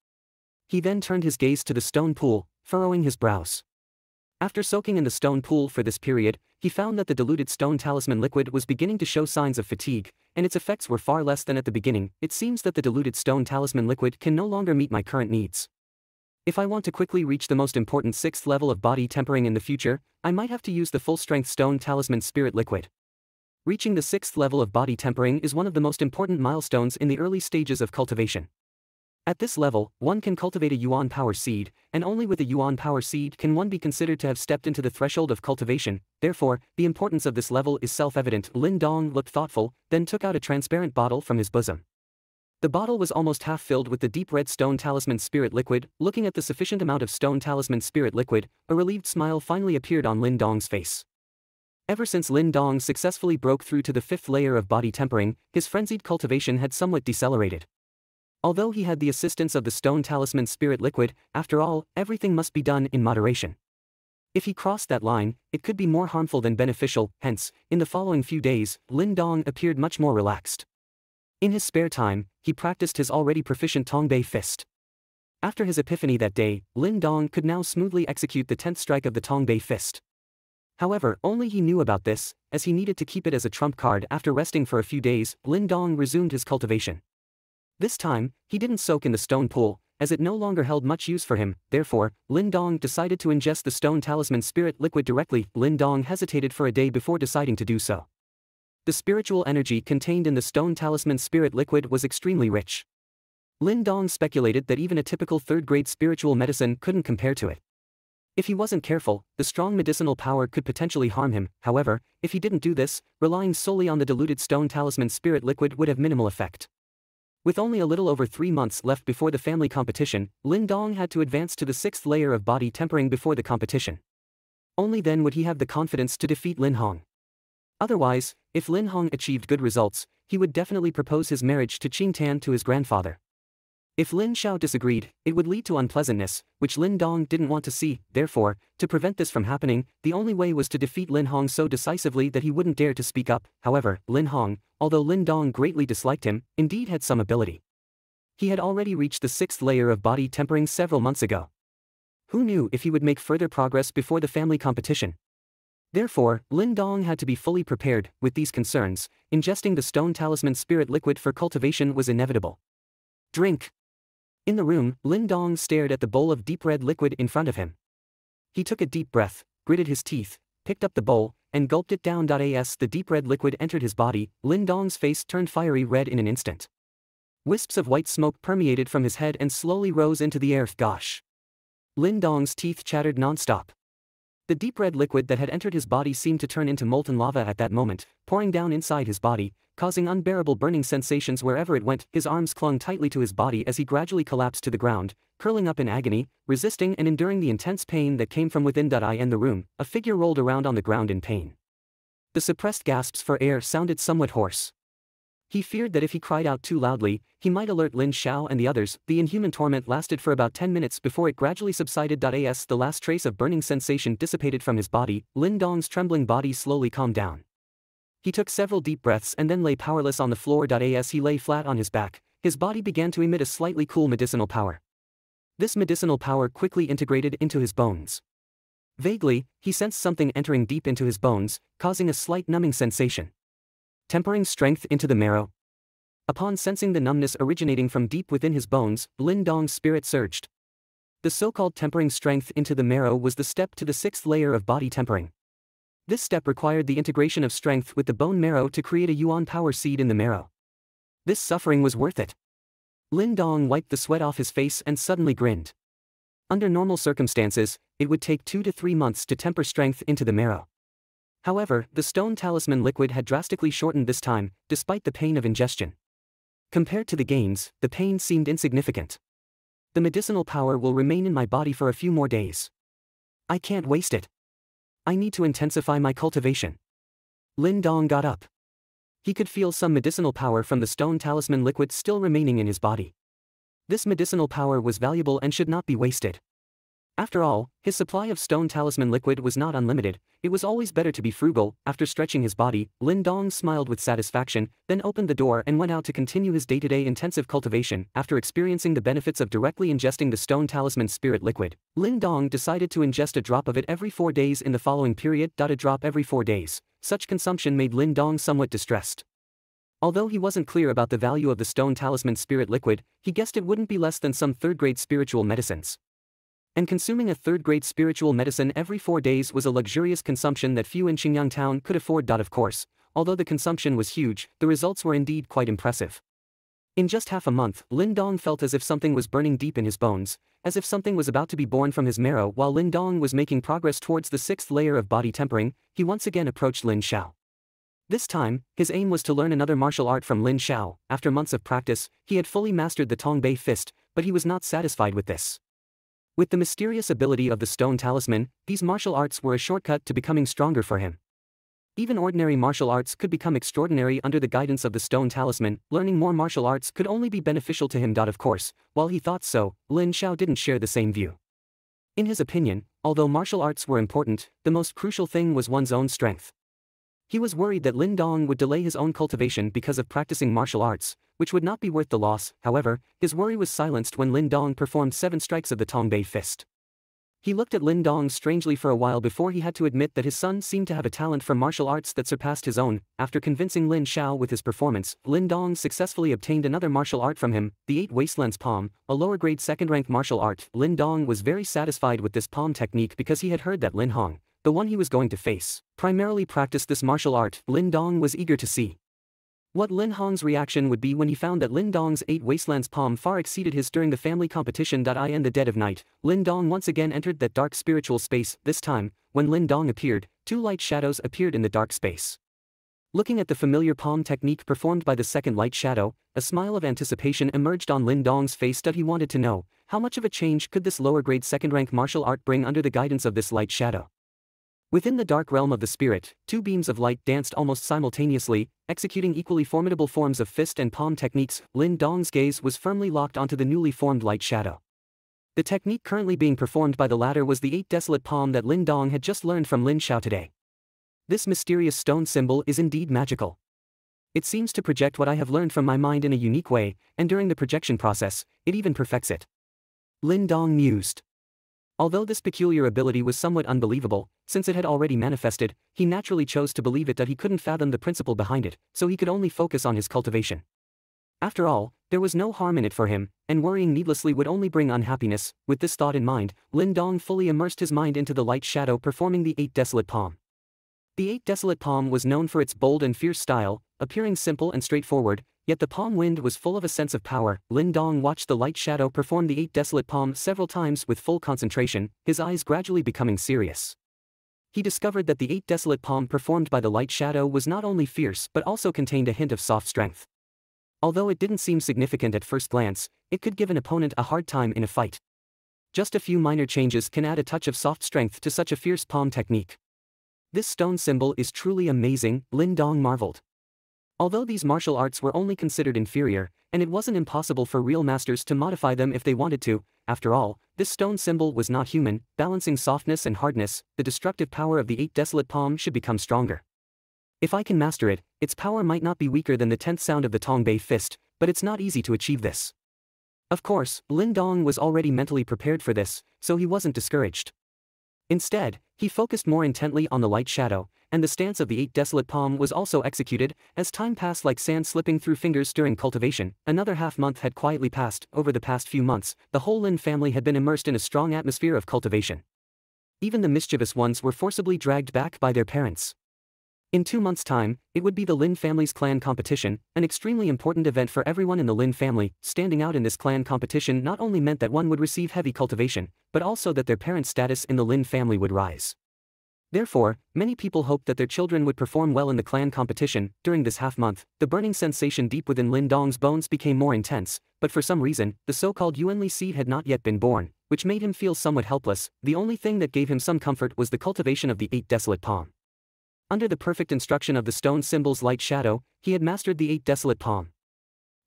He then turned his gaze to the stone pool, furrowing his brows. After soaking in the stone pool for this period, he found that the diluted stone talisman liquid was beginning to show signs of fatigue, and its effects were far less than at the beginning. It seems that the diluted stone talisman liquid can no longer meet my current needs. If I want to quickly reach the most important 6th level of body tempering in the future, I might have to use the full-strength stone talisman spirit liquid. Reaching the 6th level of body tempering is one of the most important milestones in the early stages of cultivation. At this level, one can cultivate a Yuan power seed, and only with a Yuan power seed can one be considered to have stepped into the threshold of cultivation. Therefore, the importance of this level is self-evident. Lin Dong looked thoughtful, then took out a transparent bottle from his bosom. The bottle was almost half filled with the deep red stone talisman spirit liquid. Looking at the sufficient amount of stone talisman spirit liquid, a relieved smile finally appeared on Lin Dong's face. Ever since Lin Dong successfully broke through to the 5th layer of body tempering, his frenzied cultivation had somewhat decelerated. Although he had the assistance of the stone talisman spirit liquid, after all, everything must be done in moderation. If he crossed that line, it could be more harmful than beneficial. Hence, in the following few days, Lin Dong appeared much more relaxed. In his spare time, he practiced his already proficient Tongbei fist. After his epiphany that day, Lin Dong could now smoothly execute the 10th strike of the Tongbei fist. However, only he knew about this, as he needed to keep it as a trump card. After resting for a few days, Lin Dong resumed his cultivation. This time, he didn't soak in the stone pool, as it no longer held much use for him. Therefore, Lin Dong decided to ingest the stone talisman spirit liquid directly. Lin Dong hesitated for a day before deciding to do so. The spiritual energy contained in the stone talisman spirit liquid was extremely rich. Lin Dong speculated that even a typical third-grade spiritual medicine couldn't compare to it. If he wasn't careful, the strong medicinal power could potentially harm him. However, if he didn't do this, relying solely on the diluted stone talisman spirit liquid would have minimal effect. With only a little over 3 months left before the family competition, Lin Dong had to advance to the 6th layer of body tempering before the competition. Only then would he have the confidence to defeat Lin Hong. Otherwise, if Lin Hong achieved good results, he would definitely propose his marriage to Qing Tan to his grandfather. If Lin Xiao disagreed, it would lead to unpleasantness, which Lin Dong didn't want to see. Therefore, to prevent this from happening, the only way was to defeat Lin Hong so decisively that he wouldn't dare to speak up. However, Lin Hong, although Lin Dong greatly disliked him, indeed had some ability. He had already reached the 6th layer of body tempering several months ago. Who knew if he would make further progress before the family competition? Therefore, Lin Dong had to be fully prepared. With these concerns, ingesting the stone talisman spirit liquid for cultivation was inevitable. Drink. In the room, Lin Dong stared at the bowl of deep red liquid in front of him. He took a deep breath, gritted his teeth, picked up the bowl, and gulped it down. As the deep red liquid entered his body, Lin Dong's face turned fiery red in an instant. Wisps of white smoke permeated from his head and slowly rose into the air. Gosh. Lin Dong's teeth chattered non-stop. The deep red liquid that had entered his body seemed to turn into molten lava at that moment, pouring down inside his body, causing unbearable burning sensations wherever it went. His arms clung tightly to his body as he gradually collapsed to the ground, curling up in agony, resisting and enduring the intense pain that came from within. I in the room, a figure rolled around on the ground in pain. The suppressed gasps for air sounded somewhat hoarse. He feared that if he cried out too loudly, he might alert Lin Xiao and the others. The inhuman torment lasted for about 10 minutes before it gradually subsided. As the last trace of burning sensation dissipated from his body, Lin Dong's trembling body slowly calmed down. He took several deep breaths and then lay powerless on the floor. As he lay flat on his back, his body began to emit a slightly cool medicinal power. This medicinal power quickly integrated into his bones. Vaguely, he sensed something entering deep into his bones, causing a slight numbing sensation. Tempering strength into the marrow. Upon sensing the numbness originating from deep within his bones, Lin Dong's spirit surged. The so-called tempering strength into the marrow was the step to the 6th layer of body tempering. This step required the integration of strength with the bone marrow to create a yuan power seed in the marrow. This suffering was worth it. Lin Dong wiped the sweat off his face and suddenly grinned. Under normal circumstances, it would take 2 to 3 months to temper strength into the marrow. However, the stone talisman liquid had drastically shortened this time, despite the pain of ingestion. Compared to the gains, the pain seemed insignificant. The medicinal power will remain in my body for a few more days. I can't waste it. I need to intensify my cultivation. Lin Dong got up. He could feel some medicinal power from the stone talisman liquid still remaining in his body. This medicinal power was valuable and should not be wasted. After all, his supply of stone talisman liquid was not unlimited. It was always better to be frugal. After stretching his body, Lin Dong smiled with satisfaction, then opened the door and went out to continue his day-to-day intensive cultivation. After experiencing the benefits of directly ingesting the stone talisman spirit liquid, Lin Dong decided to ingest a drop of it every 4 days in the following period. A drop every 4 days. Such consumption made Lin Dong somewhat distressed. Although he wasn't clear about the value of the stone talisman spirit liquid, he guessed it wouldn't be less than some third-grade spiritual medicines. And consuming a third-grade spiritual medicine every 4 days was a luxurious consumption that few in Xingyang town could afford. Of course, although the consumption was huge, the results were indeed quite impressive. In just half a month, Lin Dong felt as if something was burning deep in his bones, as if something was about to be born from his marrow. While Lin Dong was making progress towards the 6th layer of body tempering, he once again approached Lin Xiao. This time, his aim was to learn another martial art from Lin Xiao. After months of practice, he had fully mastered the Tongbei fist, but he was not satisfied with this. With the mysterious ability of the stone talisman, these martial arts were a shortcut to becoming stronger for him. Even ordinary martial arts could become extraordinary under the guidance of the stone talisman. Learning more martial arts could only be beneficial to him. Of course, while he thought so, Lin Xiao didn't share the same view. In his opinion, although martial arts were important, the most crucial thing was one's own strength. He was worried that Lin Dong would delay his own cultivation because of practicing martial arts, which would not be worth the loss. However, his worry was silenced when Lin Dong performed 7 strikes of the Tongbei fist. He looked at Lin Dong strangely for a while before he had to admit that his son seemed to have a talent for martial arts that surpassed his own. After convincing Lin Xiao with his performance, Lin Dong successfully obtained another martial art from him, the 8 Wastelands Palm, a lower-grade second-rank martial art. Lin Dong was very satisfied with this palm technique because he had heard that Lin Hong, the one he was going to face, primarily practiced this martial art. Lin Dong was eager to see what Lin Hong's reaction would be when he found that Lin Dong's 8 Wastelands Palm far exceeded his during the family competition. In the dead of night, Lin Dong once again entered that dark spiritual space. This time, when Lin Dong appeared, 2 light shadows appeared in the dark space. Looking at the familiar palm technique performed by the second light shadow, a smile of anticipation emerged on Lin Dong's face. He wanted to know, how much of a change could this lower-grade second-rank martial art bring under the guidance of this light shadow? Within the dark realm of the spirit, 2 beams of light danced almost simultaneously, executing equally formidable forms of fist and palm techniques. Lin Dong's gaze was firmly locked onto the newly formed light shadow. The technique currently being performed by the latter was the 8 desolate palm that Lin Dong had just learned from Lin Xiao today. This mysterious stone symbol is indeed magical. It seems to project what I have learned from my mind in a unique way, and during the projection process, it even perfects it. Lin Dong mused. Although this peculiar ability was somewhat unbelievable, since it had already manifested, he naturally chose to believe it. He couldn't fathom the principle behind it, so he could only focus on his cultivation. After all, there was no harm in it for him, and worrying needlessly would only bring unhappiness. With this thought in mind, Lin Dong fully immersed his mind into the light shadow performing the 8 desolate palm. The 8 desolate palm was known for its bold and fierce style, appearing simple and straightforward, yet the palm wind was full of a sense of power. Lin Dong watched the light shadow perform the 8 desolate palm several times with full concentration, his eyes gradually becoming serious. he discovered that the 8 desolate palm performed by the light shadow was not only fierce but also contained a hint of soft strength. Although it didn't seem significant at first glance, it could give an opponent a hard time in a fight. Just a few minor changes can add a touch of soft strength to such a fierce palm technique. This stone symbol is truly amazing, Lin Dong marveled. Although these martial arts were only considered inferior, and it wasn't impossible for real masters to modify them if they wanted to, after all, this stone symbol was not human, balancing softness and hardness, the destructive power of the 8 desolate palm should become stronger. If I can master it, its power might not be weaker than the 10th sound of the Tongbei fist, but it's not easy to achieve this. Of course, Lin Dong was already mentally prepared for this, so he wasn't discouraged. Instead, he focused more intently on the light shadow, and the stance of the 8 desolate palm was also executed. As time passed like sand slipping through fingers during cultivation, another half-month had quietly passed. Over the past few months, the whole Lin family had been immersed in a strong atmosphere of cultivation. Even the mischievous ones were forcibly dragged back by their parents. In 2 months' time, it would be the Lin family's clan competition, an extremely important event for everyone in the Lin family. Standing out in this clan competition not only meant that one would receive heavy cultivation, but also that their parents' status in the Lin family would rise. Therefore, many people hoped that their children would perform well in the clan competition. During this half-month, the burning sensation deep within Lin Dong's bones became more intense, but for some reason, the so-called Yuanli seed had not yet been born, which made him feel somewhat helpless. The only thing that gave him some comfort was the cultivation of the 8 desolate palm. Under the perfect instruction of the stone symbol's light shadow, he had mastered the 8 desolate palm.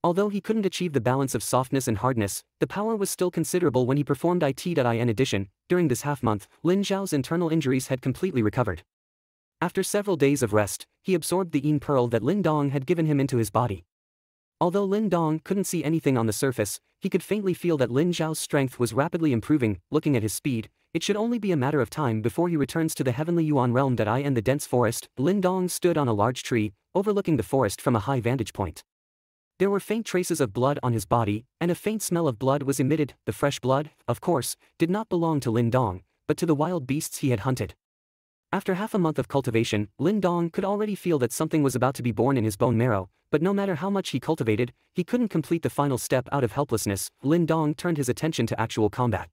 Although he couldn't achieve the balance of softness and hardness, the power was still considerable when he performed it. In addition, during this half-month, Lin Zhao's internal injuries had completely recovered. After several days of rest, he absorbed the Yin pearl that Lin Dong had given him into his body. Although Lin Dong couldn't see anything on the surface, he could faintly feel that Lin Zhao's strength was rapidly improving. Looking at his speed, it should only be a matter of time before he returns to the heavenly Yuan realm. In the dense forest, Lin Dong stood on a large tree, overlooking the forest from a high vantage point. There were faint traces of blood on his body, and a faint smell of blood was emitted. The fresh blood, of course, did not belong to Lin Dong, but to the wild beasts he had hunted. After half a month of cultivation, Lin Dong could already feel that something was about to be born in his bone marrow, but no matter how much he cultivated, he couldn't complete the final step. Out of helplessness, Lin Dong turned his attention to actual combat.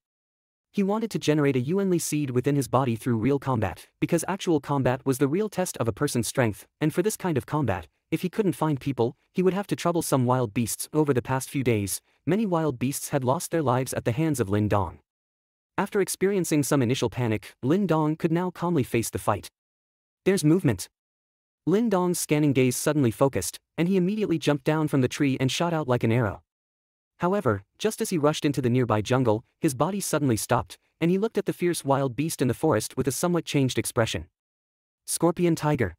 He wanted to generate a Yuanli seed within his body through real combat, because actual combat was the real test of a person's strength, and for this kind of combat, if he couldn't find people, he would have to trouble some wild beasts. Over the past few days, many wild beasts had lost their lives at the hands of Lin Dong. After experiencing some initial panic, Lin Dong could now calmly face the fight. There's movement. Lin Dong's scanning gaze suddenly focused, and he immediately jumped down from the tree and shot out like an arrow. However, just as he rushed into the nearby jungle, his body suddenly stopped, and he looked at the fierce wild beast in the forest with a somewhat changed expression. Scorpion tiger.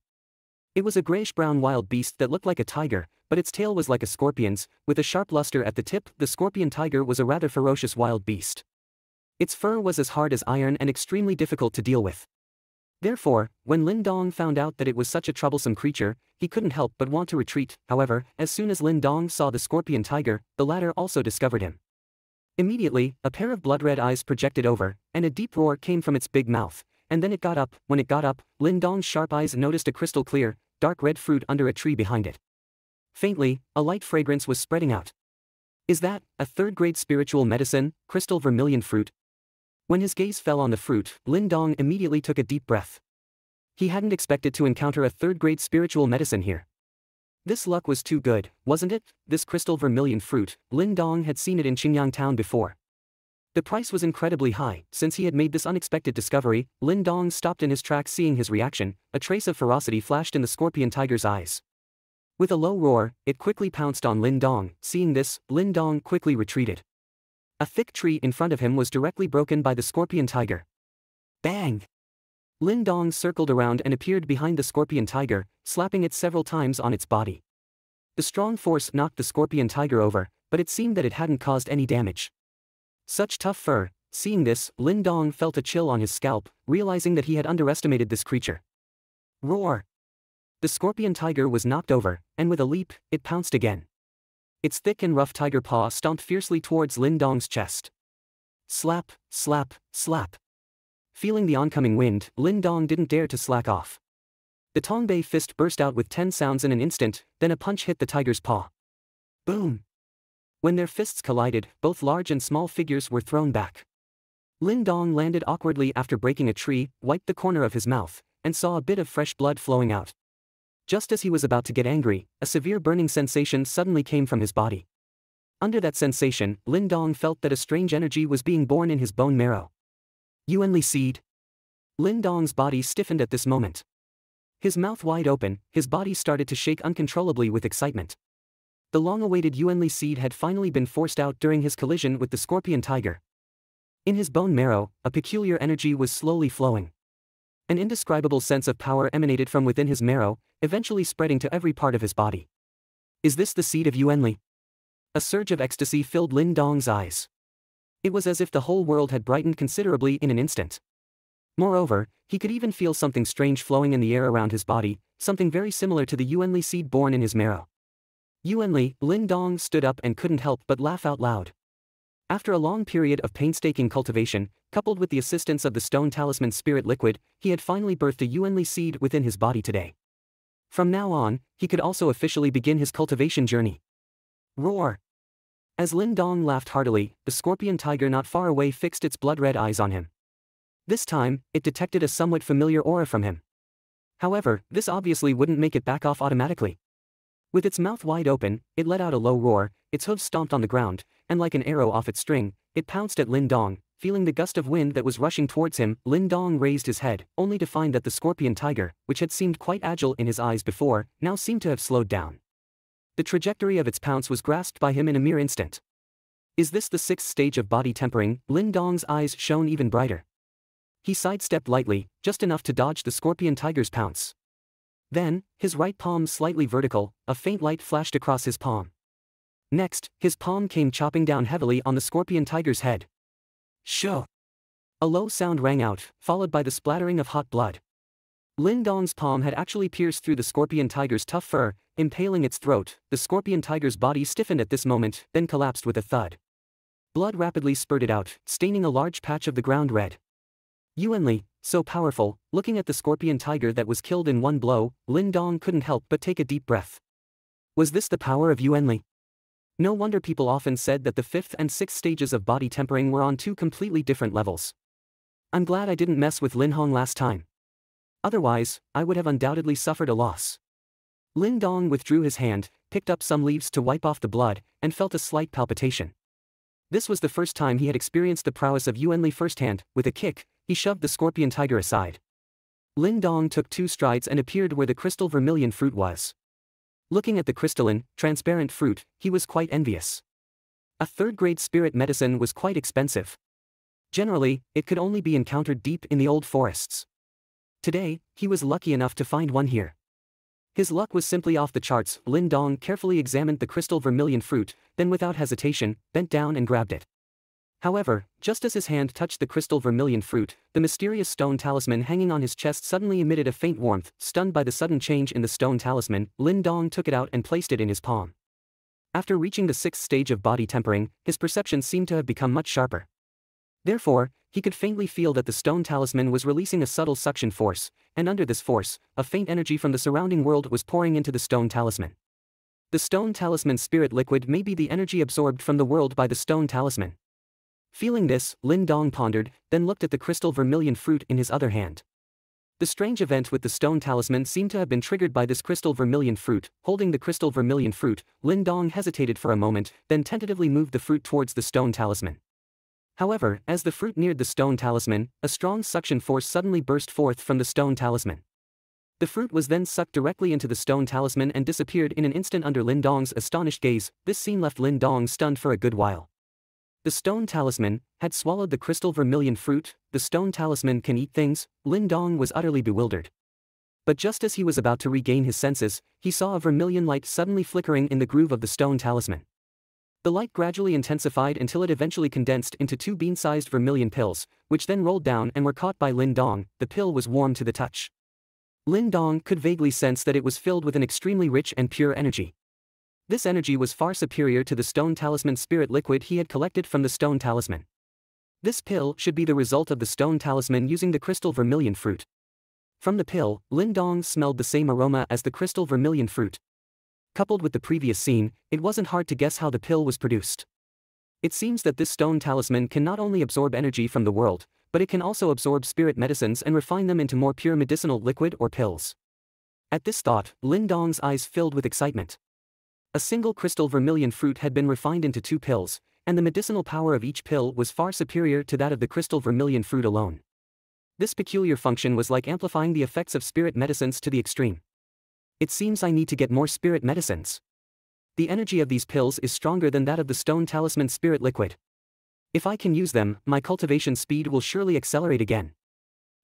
It was a grayish-brown wild beast that looked like a tiger, but its tail was like a scorpion's, with a sharp luster at the tip. The scorpion tiger was a rather ferocious wild beast. Its fur was as hard as iron and extremely difficult to deal with. Therefore, when Lin Dong found out that it was such a troublesome creature, he couldn't help but want to retreat. However, as soon as Lin Dong saw the scorpion tiger, the latter also discovered him. Immediately, a pair of blood-red eyes projected over, and a deep roar came from its big mouth, and then it got up. When it got up, Lin Dong's sharp eyes noticed a crystal-clear, dark red fruit under a tree behind it. Faintly, a light fragrance was spreading out. Is that a third-grade spiritual medicine, crystal vermilion fruit? When his gaze fell on the fruit, Lin Dong immediately took a deep breath. He hadn't expected to encounter a third-grade spiritual medicine here. This luck was too good, wasn't it? This crystal vermilion fruit, Lin Dong had seen it in Qingyang town before. The price was incredibly high. Since he had made this unexpected discovery, Lin Dong stopped in his tracks. Seeing his reaction, a trace of ferocity flashed in the scorpion tiger's eyes. With a low roar, it quickly pounced on Lin Dong. Seeing this, Lin Dong quickly retreated. A thick tree in front of him was directly broken by the scorpion tiger. Bang! Lin Dong circled around and appeared behind the scorpion tiger, slapping it several times on its body. The strong force knocked the scorpion tiger over, but it seemed that it hadn't caused any damage. Such tough fur. Seeing this, Lin Dong felt a chill on his scalp, realizing that he had underestimated this creature. Roar! The scorpion tiger was knocked over, and with a leap, it pounced again. Its thick and rough tiger paw stomped fiercely towards Lin Dong's chest. Slap, slap, slap. Feeling the oncoming wind, Lin Dong didn't dare to slack off. The Tongbei fist burst out with 10 sounds in an instant, then a punch hit the tiger's paw. Boom! When their fists collided, both large and small figures were thrown back. Lin Dong landed awkwardly after breaking a tree, wiped the corner of his mouth, and saw a bit of fresh blood flowing out. Just as he was about to get angry, a severe burning sensation suddenly came from his body. Under that sensation, Lin Dong felt that a strange energy was being born in his bone marrow. Yuanli seed. Lin Dong's body stiffened at this moment. His mouth wide open, his body started to shake uncontrollably with excitement. The long-awaited Yuanli seed had finally been forced out during his collision with the scorpion tiger. In his bone marrow, a peculiar energy was slowly flowing. An indescribable sense of power emanated from within his marrow, eventually spreading to every part of his body. Is this the seed of Yuanli? A surge of ecstasy filled Lin Dong's eyes. It was as if the whole world had brightened considerably in an instant. Moreover, he could even feel something strange flowing in the air around his body, something very similar to the Yuanli seed born in his marrow. Yuanli, Lin Dong stood up and couldn't help but laugh out loud. After a long period of painstaking cultivation, coupled with the assistance of the stone talisman spirit liquid, he had finally birthed a Yuanli seed within his body today. From now on, he could also officially begin his cultivation journey. Roar! As Lin Dong laughed heartily, the scorpion tiger not far away fixed its blood-red eyes on him. This time, it detected a somewhat familiar aura from him. However, this obviously wouldn't make it back off automatically. With its mouth wide open, it let out a low roar, its hooves stomped on the ground, and like an arrow off its string, it pounced at Lin Dong. Feeling the gust of wind that was rushing towards him, Lin Dong raised his head, only to find that the scorpion tiger, which had seemed quite agile in his eyes before, now seemed to have slowed down. The trajectory of its pounce was grasped by him in a mere instant. Is this the sixth stage of body tempering? Lin Dong's eyes shone even brighter. He sidestepped lightly, just enough to dodge the scorpion tiger's pounce. Then, his right palm slightly vertical, a faint light flashed across his palm. Next, his palm came chopping down heavily on the scorpion tiger's head. Shoo! A low sound rang out, followed by the splattering of hot blood. Lin Dong's palm had actually pierced through the scorpion tiger's tough fur, impaling its throat. The scorpion tiger's body stiffened at this moment, then collapsed with a thud. Blood rapidly spurted out, staining a large patch of the ground red. Yuanli, so powerful. Looking at the scorpion tiger that was killed in one blow, Lin Dong couldn't help but take a deep breath. Was this the power of Yuanli? No wonder people often said that the fifth and sixth stages of body tempering were on two completely different levels. I'm glad I didn't mess with Lin Hong last time. Otherwise, I would have undoubtedly suffered a loss. Lin Dong withdrew his hand, picked up some leaves to wipe off the blood, and felt a slight palpitation. This was the first time he had experienced the prowess of Yuanli firsthand. With a kick, he shoved the scorpion tiger aside. Lin Dong took 2 strides and appeared where the crystal vermilion fruit was. Looking at the crystalline, transparent fruit, he was quite envious. A third-grade spirit medicine was quite expensive. Generally, it could only be encountered deep in the old forests. Today, he was lucky enough to find one here. His luck was simply off the charts. Lin Dong carefully examined the crystal vermilion fruit, then without hesitation, bent down and grabbed it. However, just as his hand touched the crystal vermilion fruit, the mysterious stone talisman hanging on his chest suddenly emitted a faint warmth. Stunned by the sudden change in the stone talisman, Lin Dong took it out and placed it in his palm. After reaching the 6th stage of body tempering, his perception seemed to have become much sharper. Therefore, he could faintly feel that the stone talisman was releasing a subtle suction force, and under this force, a faint energy from the surrounding world was pouring into the stone talisman. The stone talisman spirit liquid may be the energy absorbed from the world by the stone talisman. Feeling this, Lin Dong pondered, then looked at the crystal vermilion fruit in his other hand. The strange event with the stone talisman seemed to have been triggered by this crystal vermilion fruit. Holding the crystal vermilion fruit, Lin Dong hesitated for a moment, then tentatively moved the fruit towards the stone talisman. However, as the fruit neared the stone talisman, a strong suction force suddenly burst forth from the stone talisman. The fruit was then sucked directly into the stone talisman and disappeared in an instant under Lin Dong's astonished gaze. This scene left Lin Dong stunned for a good while. The stone talisman had swallowed the crystal vermilion fruit. The stone talisman can eat things. Lin Dong was utterly bewildered. But just as he was about to regain his senses, he saw a vermilion light suddenly flickering in the groove of the stone talisman. The light gradually intensified until it eventually condensed into 2 bean-sized vermilion pills, which then rolled down and were caught by Lin Dong. The pill was warm to the touch. Lin Dong could vaguely sense that it was filled with an extremely rich and pure energy. This energy was far superior to the stone talisman spirit liquid he had collected from the stone talisman. This pill should be the result of the stone talisman using the crystal vermilion fruit. From the pill, Lin Dong smelled the same aroma as the crystal vermilion fruit. Coupled with the previous scene, it wasn't hard to guess how the pill was produced. It seems that this stone talisman can not only absorb energy from the world, but it can also absorb spirit medicines and refine them into more pure medicinal liquid or pills. At this thought, Lin Dong's eyes filled with excitement. A single crystal vermilion fruit had been refined into 2 pills, and the medicinal power of each pill was far superior to that of the crystal vermilion fruit alone. This peculiar function was like amplifying the effects of spirit medicines to the extreme. It seems I need to get more spirit medicines. The energy of these pills is stronger than that of the stone talisman spirit liquid. If I can use them, my cultivation speed will surely accelerate again.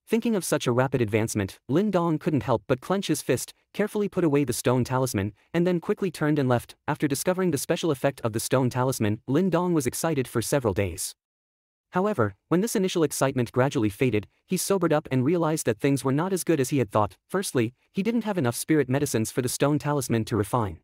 Thinking of such a rapid advancement, Lin Dong couldn't help but clench his fist, carefully put away the stone talisman, and then quickly turned and left. After discovering the special effect of the stone talisman, Lin Dong was excited for several days. However, when this initial excitement gradually faded, he sobered up and realized that things were not as good as he had thought. Firstly, he didn't have enough spirit medicines for the stone talisman to refine.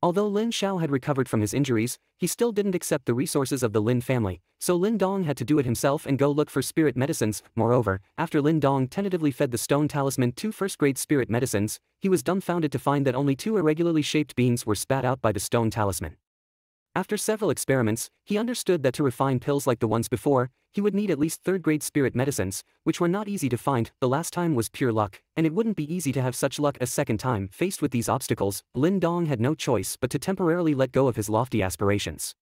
Although Lin Xiao had recovered from his injuries, he still didn't accept the resources of the Lin family, so Lin Dong had to do it himself and go look for spirit medicines. Moreover, after Lin Dong tentatively fed the stone talisman 2 first-grade spirit medicines, he was dumbfounded to find that only 2 irregularly shaped beans were spat out by the stone talisman. After several experiments, he understood that to refine pills like the ones before, he would need at least 3rd-grade spirit medicines, which were not easy to find. The last time was pure luck, and it wouldn't be easy to have such luck a second time. Faced with these obstacles, Lin Dong had no choice but to temporarily let go of his lofty aspirations.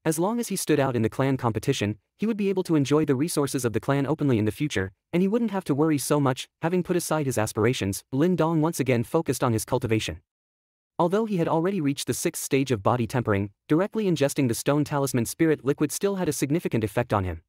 As long as he stood out in the clan competition, he would be able to enjoy the resources of the clan openly in the future, and he wouldn't have to worry so much. Having put aside his aspirations, Lin Dong once again focused on his cultivation. Although he had already reached the 6th stage of body tempering, directly ingesting the stone talisman spirit liquid still had a significant effect on him.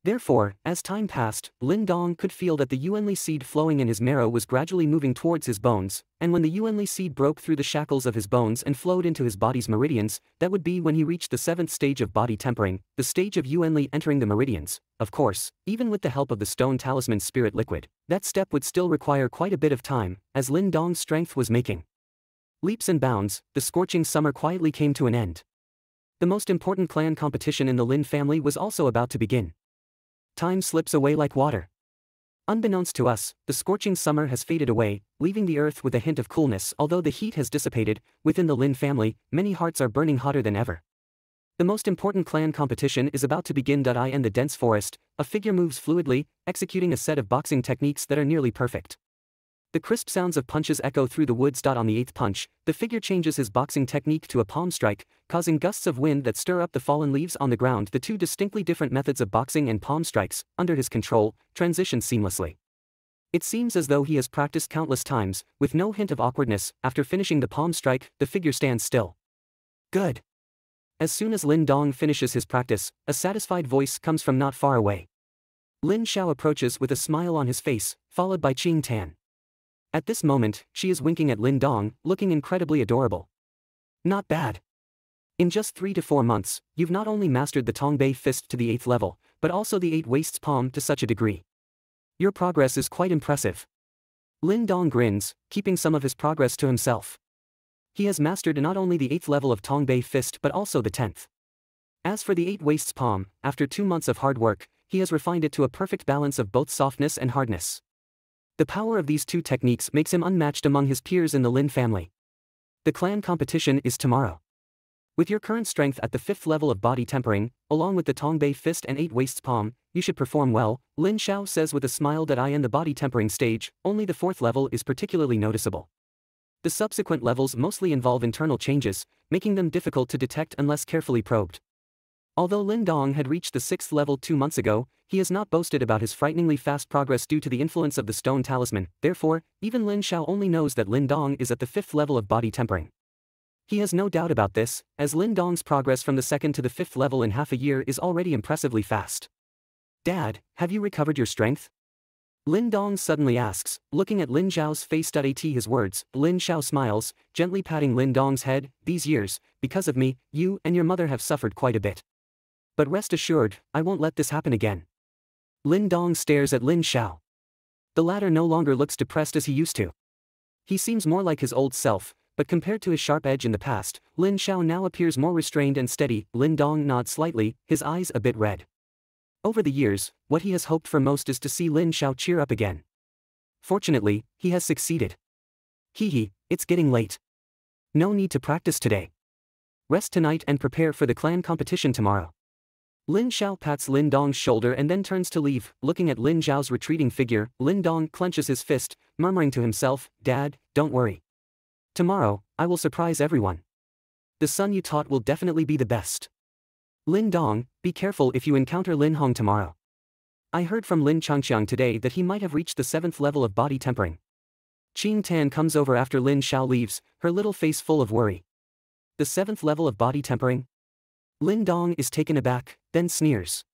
Therefore, as time passed, Lin Dong could feel that the Yuanli seed flowing in his marrow was gradually moving towards his bones, and when the Yuanli seed broke through the shackles of his bones and flowed into his body's meridians, that would be when he reached the 7th stage of body tempering, the stage of Yuanli entering the meridians. Of course, even with the help of the stone talisman spirit liquid, that step would still require quite a bit of time, as Lin Dong's strength was making leaps and bounds. The scorching summer quietly came to an end. The most important clan competition in the Lin family was also about to begin. Time slips away like water. Unbeknownst to us, the scorching summer has faded away, leaving the earth with a hint of coolness. Although the heat has dissipated, within the Lin family, many hearts are burning hotter than ever. The most important clan competition is about to begin. I in the dense forest, a figure moves fluidly, executing a set of boxing techniques that are nearly perfect. The crisp sounds of punches echo through the woods. On the 8th punch, the figure changes his boxing technique to a palm strike, causing gusts of wind that stir up the fallen leaves on the ground. The 2 distinctly different methods of boxing and palm strikes, under his control, transition seamlessly. It seems as though he has practiced countless times, with no hint of awkwardness. After finishing the palm strike, the figure stands still. Good. As soon as Lin Dong finishes his practice, a satisfied voice comes from not far away. Lin Xiao approaches with a smile on his face, followed by Qing Tan. At this moment, she is winking at Lin Dong, looking incredibly adorable. Not bad. In just 3 to 4 months, you've not only mastered the Tongbei fist to the 8th level, but also the 8 wastes palm to such a degree. Your progress is quite impressive. Lin Dong grins, keeping some of his progress to himself. He has mastered not only the 8th level of Tongbei fist but also the 10th. As for the 8 wastes palm, after 2 months of hard work, he has refined it to a perfect balance of both softness and hardness. The power of these 2 techniques makes him unmatched among his peers in the Lin family. The clan competition is tomorrow. With your current strength at the 5th level of body tempering, along with the Tongbei fist and 8 wastes palm, you should perform well, Lin Xiao says with a smile. I in the body tempering stage, only the 4th level is particularly noticeable. The subsequent levels mostly involve internal changes, making them difficult to detect unless carefully probed. Although Lin Dong had reached the 6th level 2 months ago, he has not boasted about his frighteningly fast progress due to the influence of the stone talisman. Therefore, even Lin Xiao only knows that Lin Dong is at the 5th level of body tempering. He has no doubt about this, as Lin Dong's progress from the 2nd to the 5th level in half a year is already impressively fast. Dad, have you recovered your strength? Lin Dong suddenly asks, looking at Lin Xiao's face. At his words, Lin Xiao smiles, gently patting Lin Dong's head. These years, because of me, you and your mother have suffered quite a bit. But rest assured, I won't let this happen again. Lin Dong stares at Lin Xiao. The latter no longer looks depressed as he used to. He seems more like his old self, but compared to his sharp edge in the past, Lin Xiao now appears more restrained and steady. Lin Dong nods slightly, his eyes a bit red. Over the years, what he has hoped for most is to see Lin Xiao cheer up again. Fortunately, he has succeeded. It's getting late. No need to practice today. Rest tonight and prepare for the clan competition tomorrow. Lin Xiao pats Lin Dong's shoulder and then turns to leave. Looking at Lin Zhao's retreating figure, Lin Dong clenches his fist, murmuring to himself, "Dad, don't worry. Tomorrow, I will surprise everyone. The son you taught will definitely be the best. Lin Dong, be careful if you encounter Lin Hong tomorrow. I heard from Lin Changqiang today that he might have reached the 7th level of body tempering." Qing Tan comes over after Lin Xiao leaves, her little face full of worry. The 7th level of body tempering? Lin Dong is taken aback, then sneers.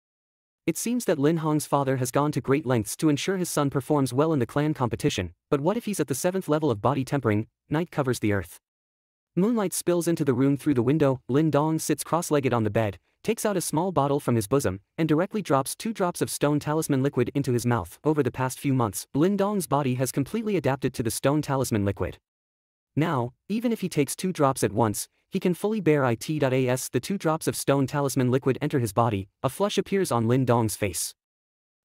It seems that Lin Hong's father has gone to great lengths to ensure his son performs well in the clan competition, but what if he's at the 7th level of body tempering? Night covers the earth. Moonlight spills into the room through the window. Lin Dong sits cross-legged on the bed, takes out a small bottle from his bosom, and directly drops 2 drops of stone talisman liquid into his mouth. Over the past few months, Lin Dong's body has completely adapted to the stone talisman liquid. Now, even if he takes 2 drops at once, he can fully bear it. As the 2 drops of stone talisman liquid enter his body, a flush appears on Lin Dong's face.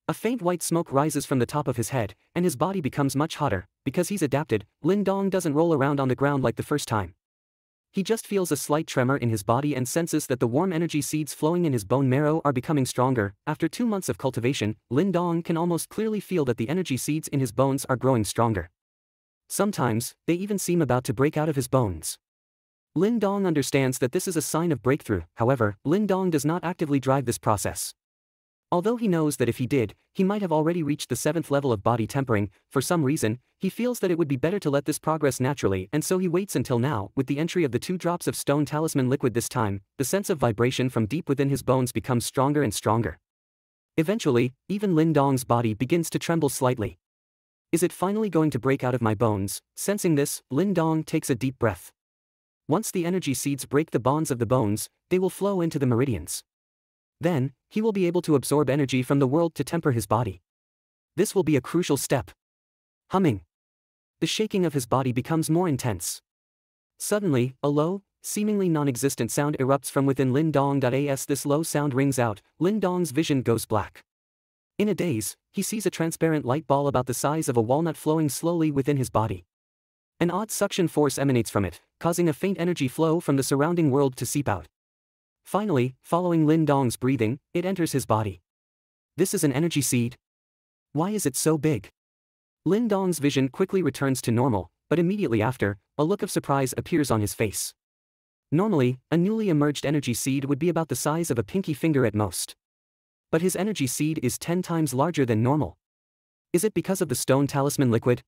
A faint white smoke rises from the top of his head, and his body becomes much hotter. Because he's adapted, Lin Dong doesn't roll around on the ground like the first time. He just feels a slight tremor in his body and senses that the warm energy seeds flowing in his bone marrow are becoming stronger. After 2 months of cultivation, Lin Dong can almost clearly feel that the energy seeds in his bones are growing stronger. Sometimes, they even seem about to break out of his bones. Lin Dong understands that this is a sign of breakthrough. However, Lin Dong does not actively drive this process. Although he knows that if he did, he might have already reached the 7th level of body tempering, for some reason, he feels that it would be better to let this progress naturally, and so he waits until now. With the entry of the 2 drops of stone talisman liquid this time, the sense of vibration from deep within his bones becomes stronger and stronger. Eventually, even Lin Dong's body begins to tremble slightly. Is it finally going to break out of my bones? Sensing this, Lin Dong takes a deep breath. Once the energy seeds break the bonds of the bones, they will flow into the meridians. Then, he will be able to absorb energy from the world to temper his body. This will be a crucial step. Humming. The shaking of his body becomes more intense. Suddenly, a low, seemingly non-existent sound erupts from within Lin Dong. As this low sound rings out, Lin Dong's vision goes black. In a daze, he sees a transparent light ball about the size of a walnut flowing slowly within his body. An odd suction force emanates from it, causing a faint energy flow from the surrounding world to seep out. Finally, following Lin Dong's breathing, it enters his body. This is an energy seed. Why is it so big? Lin Dong's vision quickly returns to normal, but immediately after, a look of surprise appears on his face. Normally, a newly emerged energy seed would be about the size of a pinky finger at most. But his energy seed is 10 times larger than normal. Is it because of the stone talisman liquid?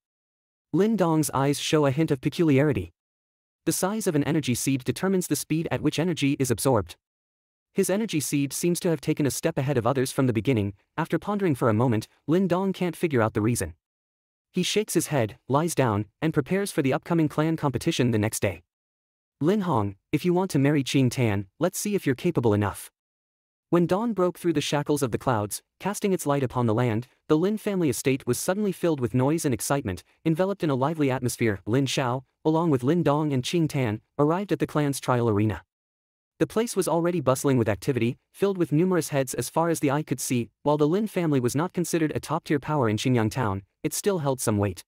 Lin Dong's eyes show a hint of peculiarity. The size of an energy seed determines the speed at which energy is absorbed. His energy seed seems to have taken a step ahead of others from the beginning. After pondering for a moment, Lin Dong can't figure out the reason. He shakes his head, lies down, and prepares for the upcoming clan competition the next day. Lin Hong, if you want to marry Qing Tan, let's see if you're capable enough. When dawn broke through the shackles of the clouds, casting its light upon the land, the Lin family estate was suddenly filled with noise and excitement, enveloped in a lively atmosphere. Lin Xiao, along with Lin Dong and Qing Tan, arrived at the clan's trial arena. The place was already bustling with activity, filled with numerous heads as far as the eye could see. While the Lin family was not considered a top-tier power in Xingyang town, it still held some weight.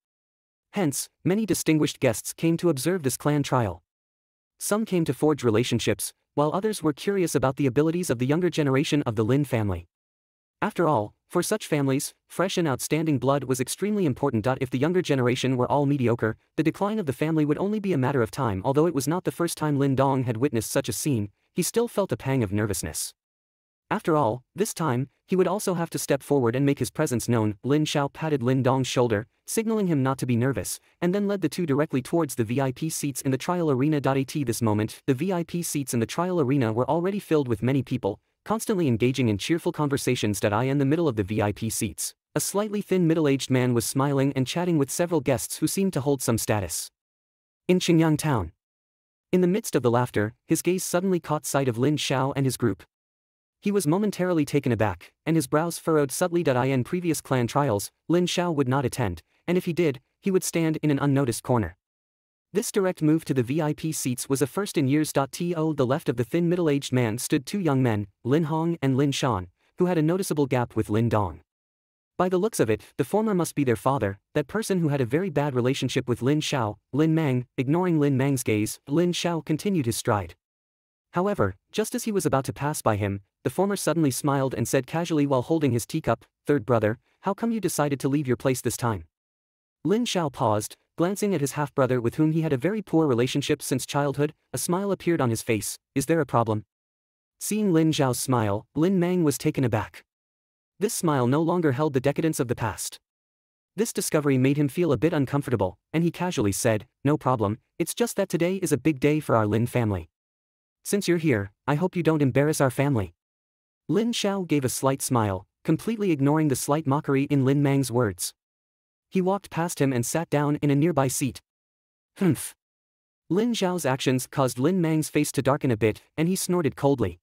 Hence, many distinguished guests came to observe this clan trial. Some came to forge relationships, while others were curious about the abilities of the younger generation of the Lin family. After all, for such families, fresh and outstanding blood was extremely important. If the younger generation were all mediocre, the decline of the family would only be a matter of time. Although it was not the first time Lin Dong had witnessed such a scene, he still felt a pang of nervousness. After all, this time, he would also have to step forward and make his presence known. Lin Xiao patted Lin Dong's shoulder, signaling him not to be nervous, and then led the two directly towards the VIP seats in the trial arena. At this moment, the VIP seats in the trial arena were already filled with many people, constantly engaging in cheerful conversations. In the middle of the VIP seats, a slightly thin middle-aged man was smiling and chatting with several guests who seemed to hold some status. In Xingyang town. In the midst of the laughter, his gaze suddenly caught sight of Lin Xiao and his group. He was momentarily taken aback, and his brows furrowed subtly. In previous clan trials, Lin Xiao would not attend, and if he did, he would stand in an unnoticed corner. This direct move to the VIP seats was a first in years. To the left of the thin middle-aged man stood 2 young men, Lin Hong and Lin Shan, who had a noticeable gap with Lin Dong. By the looks of it, the former must be their father, that person who had a very bad relationship with Lin Xiao. Lin Mang, ignoring Lin Mang's gaze, Lin Xiao continued his stride. However, just as he was about to pass by him, the former suddenly smiled and said casually while holding his teacup, "Third brother, how come you decided to leave your place this time?" Lin Xiao paused, glancing at his half-brother with whom he had a very poor relationship since childhood. A smile appeared on his face. "Is there a problem?" Seeing Lin Xiao's smile, Lin Mang was taken aback. This smile no longer held the decadence of the past. This discovery made him feel a bit uncomfortable, and he casually said, "No problem, it's just that today is a big day for our Lin family. Since you're here, I hope you don't embarrass our family." Lin Xiao gave a slight smile, completely ignoring the slight mockery in Lin Mang's words. He walked past him and sat down in a nearby seat. Humph. Lin Xiao's actions caused Lin Mang's face to darken a bit, and he snorted coldly.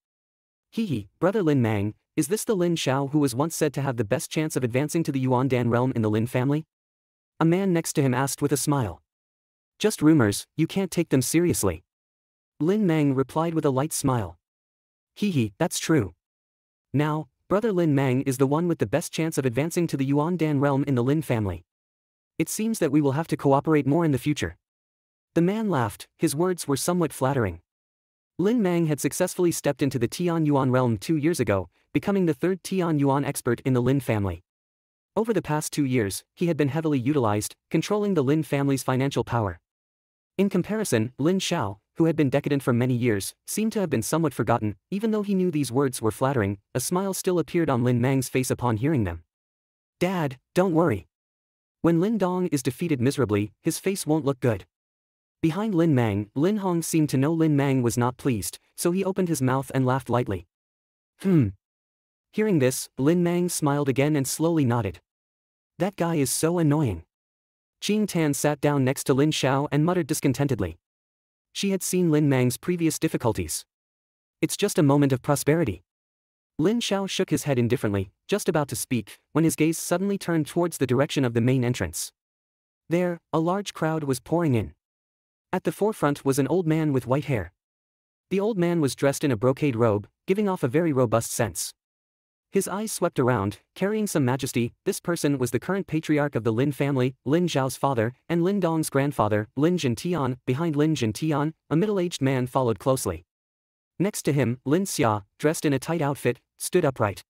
"Hee, brother Lin Mang, is this the Lin Xiao who was once said to have the best chance of advancing to the Yuandan realm in the Lin family?" A man next to him asked with a smile. "Just rumors, you can't take them seriously." Lin Mang replied with a light smile. "Hee, that's true. Now, brother Lin Mang is the one with the best chance of advancing to the Yuandan realm in the Lin family. It seems that we will have to cooperate more in the future." The man laughed, his words were somewhat flattering. Lin Mang had successfully stepped into the Tian Yuan realm 2 years ago, becoming the third Tian Yuan expert in the Lin family. Over the past 2 years, he had been heavily utilized, controlling the Lin family's financial power. In comparison, Lin Xiao, who had been decadent for many years, seemed to have been somewhat forgotten. Even though he knew these words were flattering, a smile still appeared on Lin Mang's face upon hearing them. "Dad, don't worry. When Lin Dong is defeated miserably, his face won't look good." Behind Lin Mang, Lin Hong seemed to know Lin Mang was not pleased, so he opened his mouth and laughed lightly. Hearing this, Lin Mang smiled again and slowly nodded. "That guy is so annoying." Qing Tan sat down next to Lin Xiao and muttered discontentedly. She had seen Lin Mang's previous difficulties. "It's just a moment of prosperity." Lin Xiao shook his head indifferently, just about to speak, when his gaze suddenly turned towards the direction of the main entrance. There, a large crowd was pouring in. At the forefront was an old man with white hair. The old man was dressed in a brocade robe, giving off a very robust sense. His eyes swept around, carrying some majesty. This person was the current patriarch of the Lin family, Lin Zhao's father, and Lin Dong's grandfather, Lin Jintian. Behind Lin Jintian, a middle-aged man followed closely. Next to him, Lin Xia, dressed in a tight outfit, stood upright.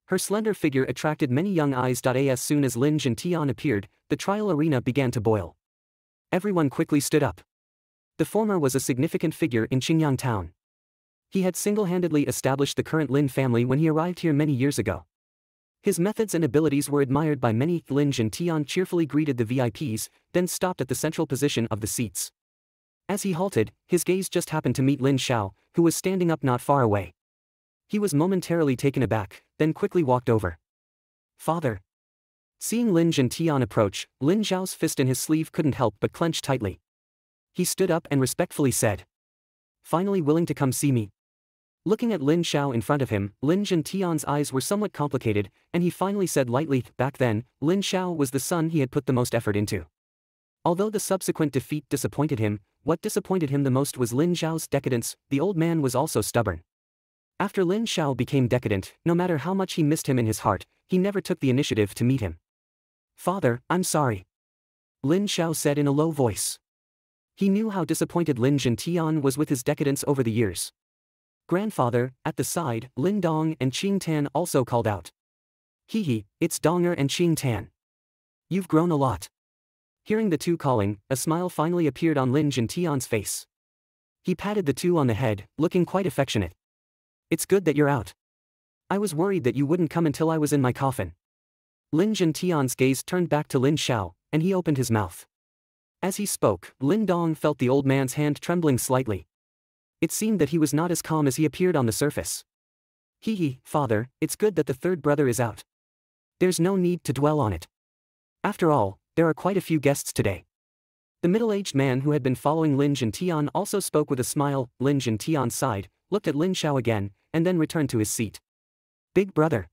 Her slender figure attracted many young eyes. As soon as Lin Jintian appeared, the trial arena began to boil. Everyone quickly stood up. The former was a significant figure in Qingyang town. He had single-handedly established the current Lin family when he arrived here many years ago. His methods and abilities were admired by many. Lin Jintian cheerfully greeted the VIPs, then stopped at the central position of the seats. As he halted, his gaze just happened to meet Lin Xiao, who was standing up not far away. He was momentarily taken aback, then quickly walked over. "Father." Seeing Lin Jintian approach, Lin Xiao's fist in his sleeve couldn't help but clench tightly. He stood up and respectfully said, "Finally willing to come see me." Looking at Lin Xiao in front of him, Lin Jintian's eyes were somewhat complicated, and he finally said lightly, "Back then, Lin Xiao was the son he had put the most effort into." Although the subsequent defeat disappointed him, what disappointed him the most was Lin Xiao's decadence. The old man was also stubborn. After Lin Xiao became decadent, no matter how much he missed him in his heart, he never took the initiative to meet him. "Father, I'm sorry," Lin Xiao said in a low voice. He knew how disappointed Lin Jintian was with his decadence over the years. "Grandfather," at the side, Lin Dong and Qing Tan also called out. "Hee, it's Donger and Qing Tan. You've grown a lot." Hearing the two calling, a smile finally appeared on Lin Jintian's face. He patted the two on the head, looking quite affectionate. "It's good that you're out. I was worried that you wouldn't come until I was in my coffin." Lin Jintian's gaze turned back to Lin Xiao, and he opened his mouth. As he spoke, Lin Dong felt the old man's hand trembling slightly. It seemed that he was not as calm as he appeared on the surface. "Hee, father, it's good that the third brother is out. There's no need to dwell on it. After all, there are quite a few guests today." The middle-aged man who had been following Lin Jintian also spoke with a smile. Lin Jintian sighed, looked at Lin Xiao again, and then returned to his seat. "Big brother."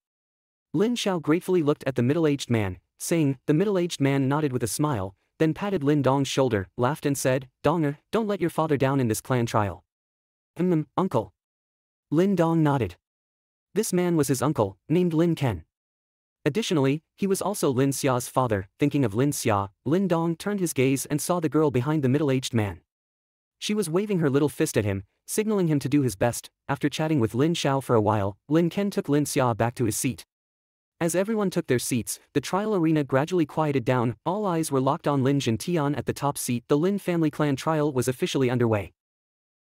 Lin Xiao gratefully looked at the middle-aged man, saying. The middle-aged man nodded with a smile, then patted Lin Dong's shoulder, laughed and said, "Donger, don't let your father down in this clan trial." Uncle." Lin Dong nodded. This man was his uncle, named Lin Ken. Additionally, he was also Lin Xia's father. Thinking of Lin Xia, Lin Dong turned his gaze and saw the girl behind the middle-aged man. She was waving her little fist at him, Signaling him to do his best, after chatting with Lin Xiao for a while, Lin Ken took Lin Xia back to his seat. As everyone took their seats, the trial arena gradually quieted down, all eyes were locked on Lin Zhentian at the top seat. The Lin family clan trial was officially underway.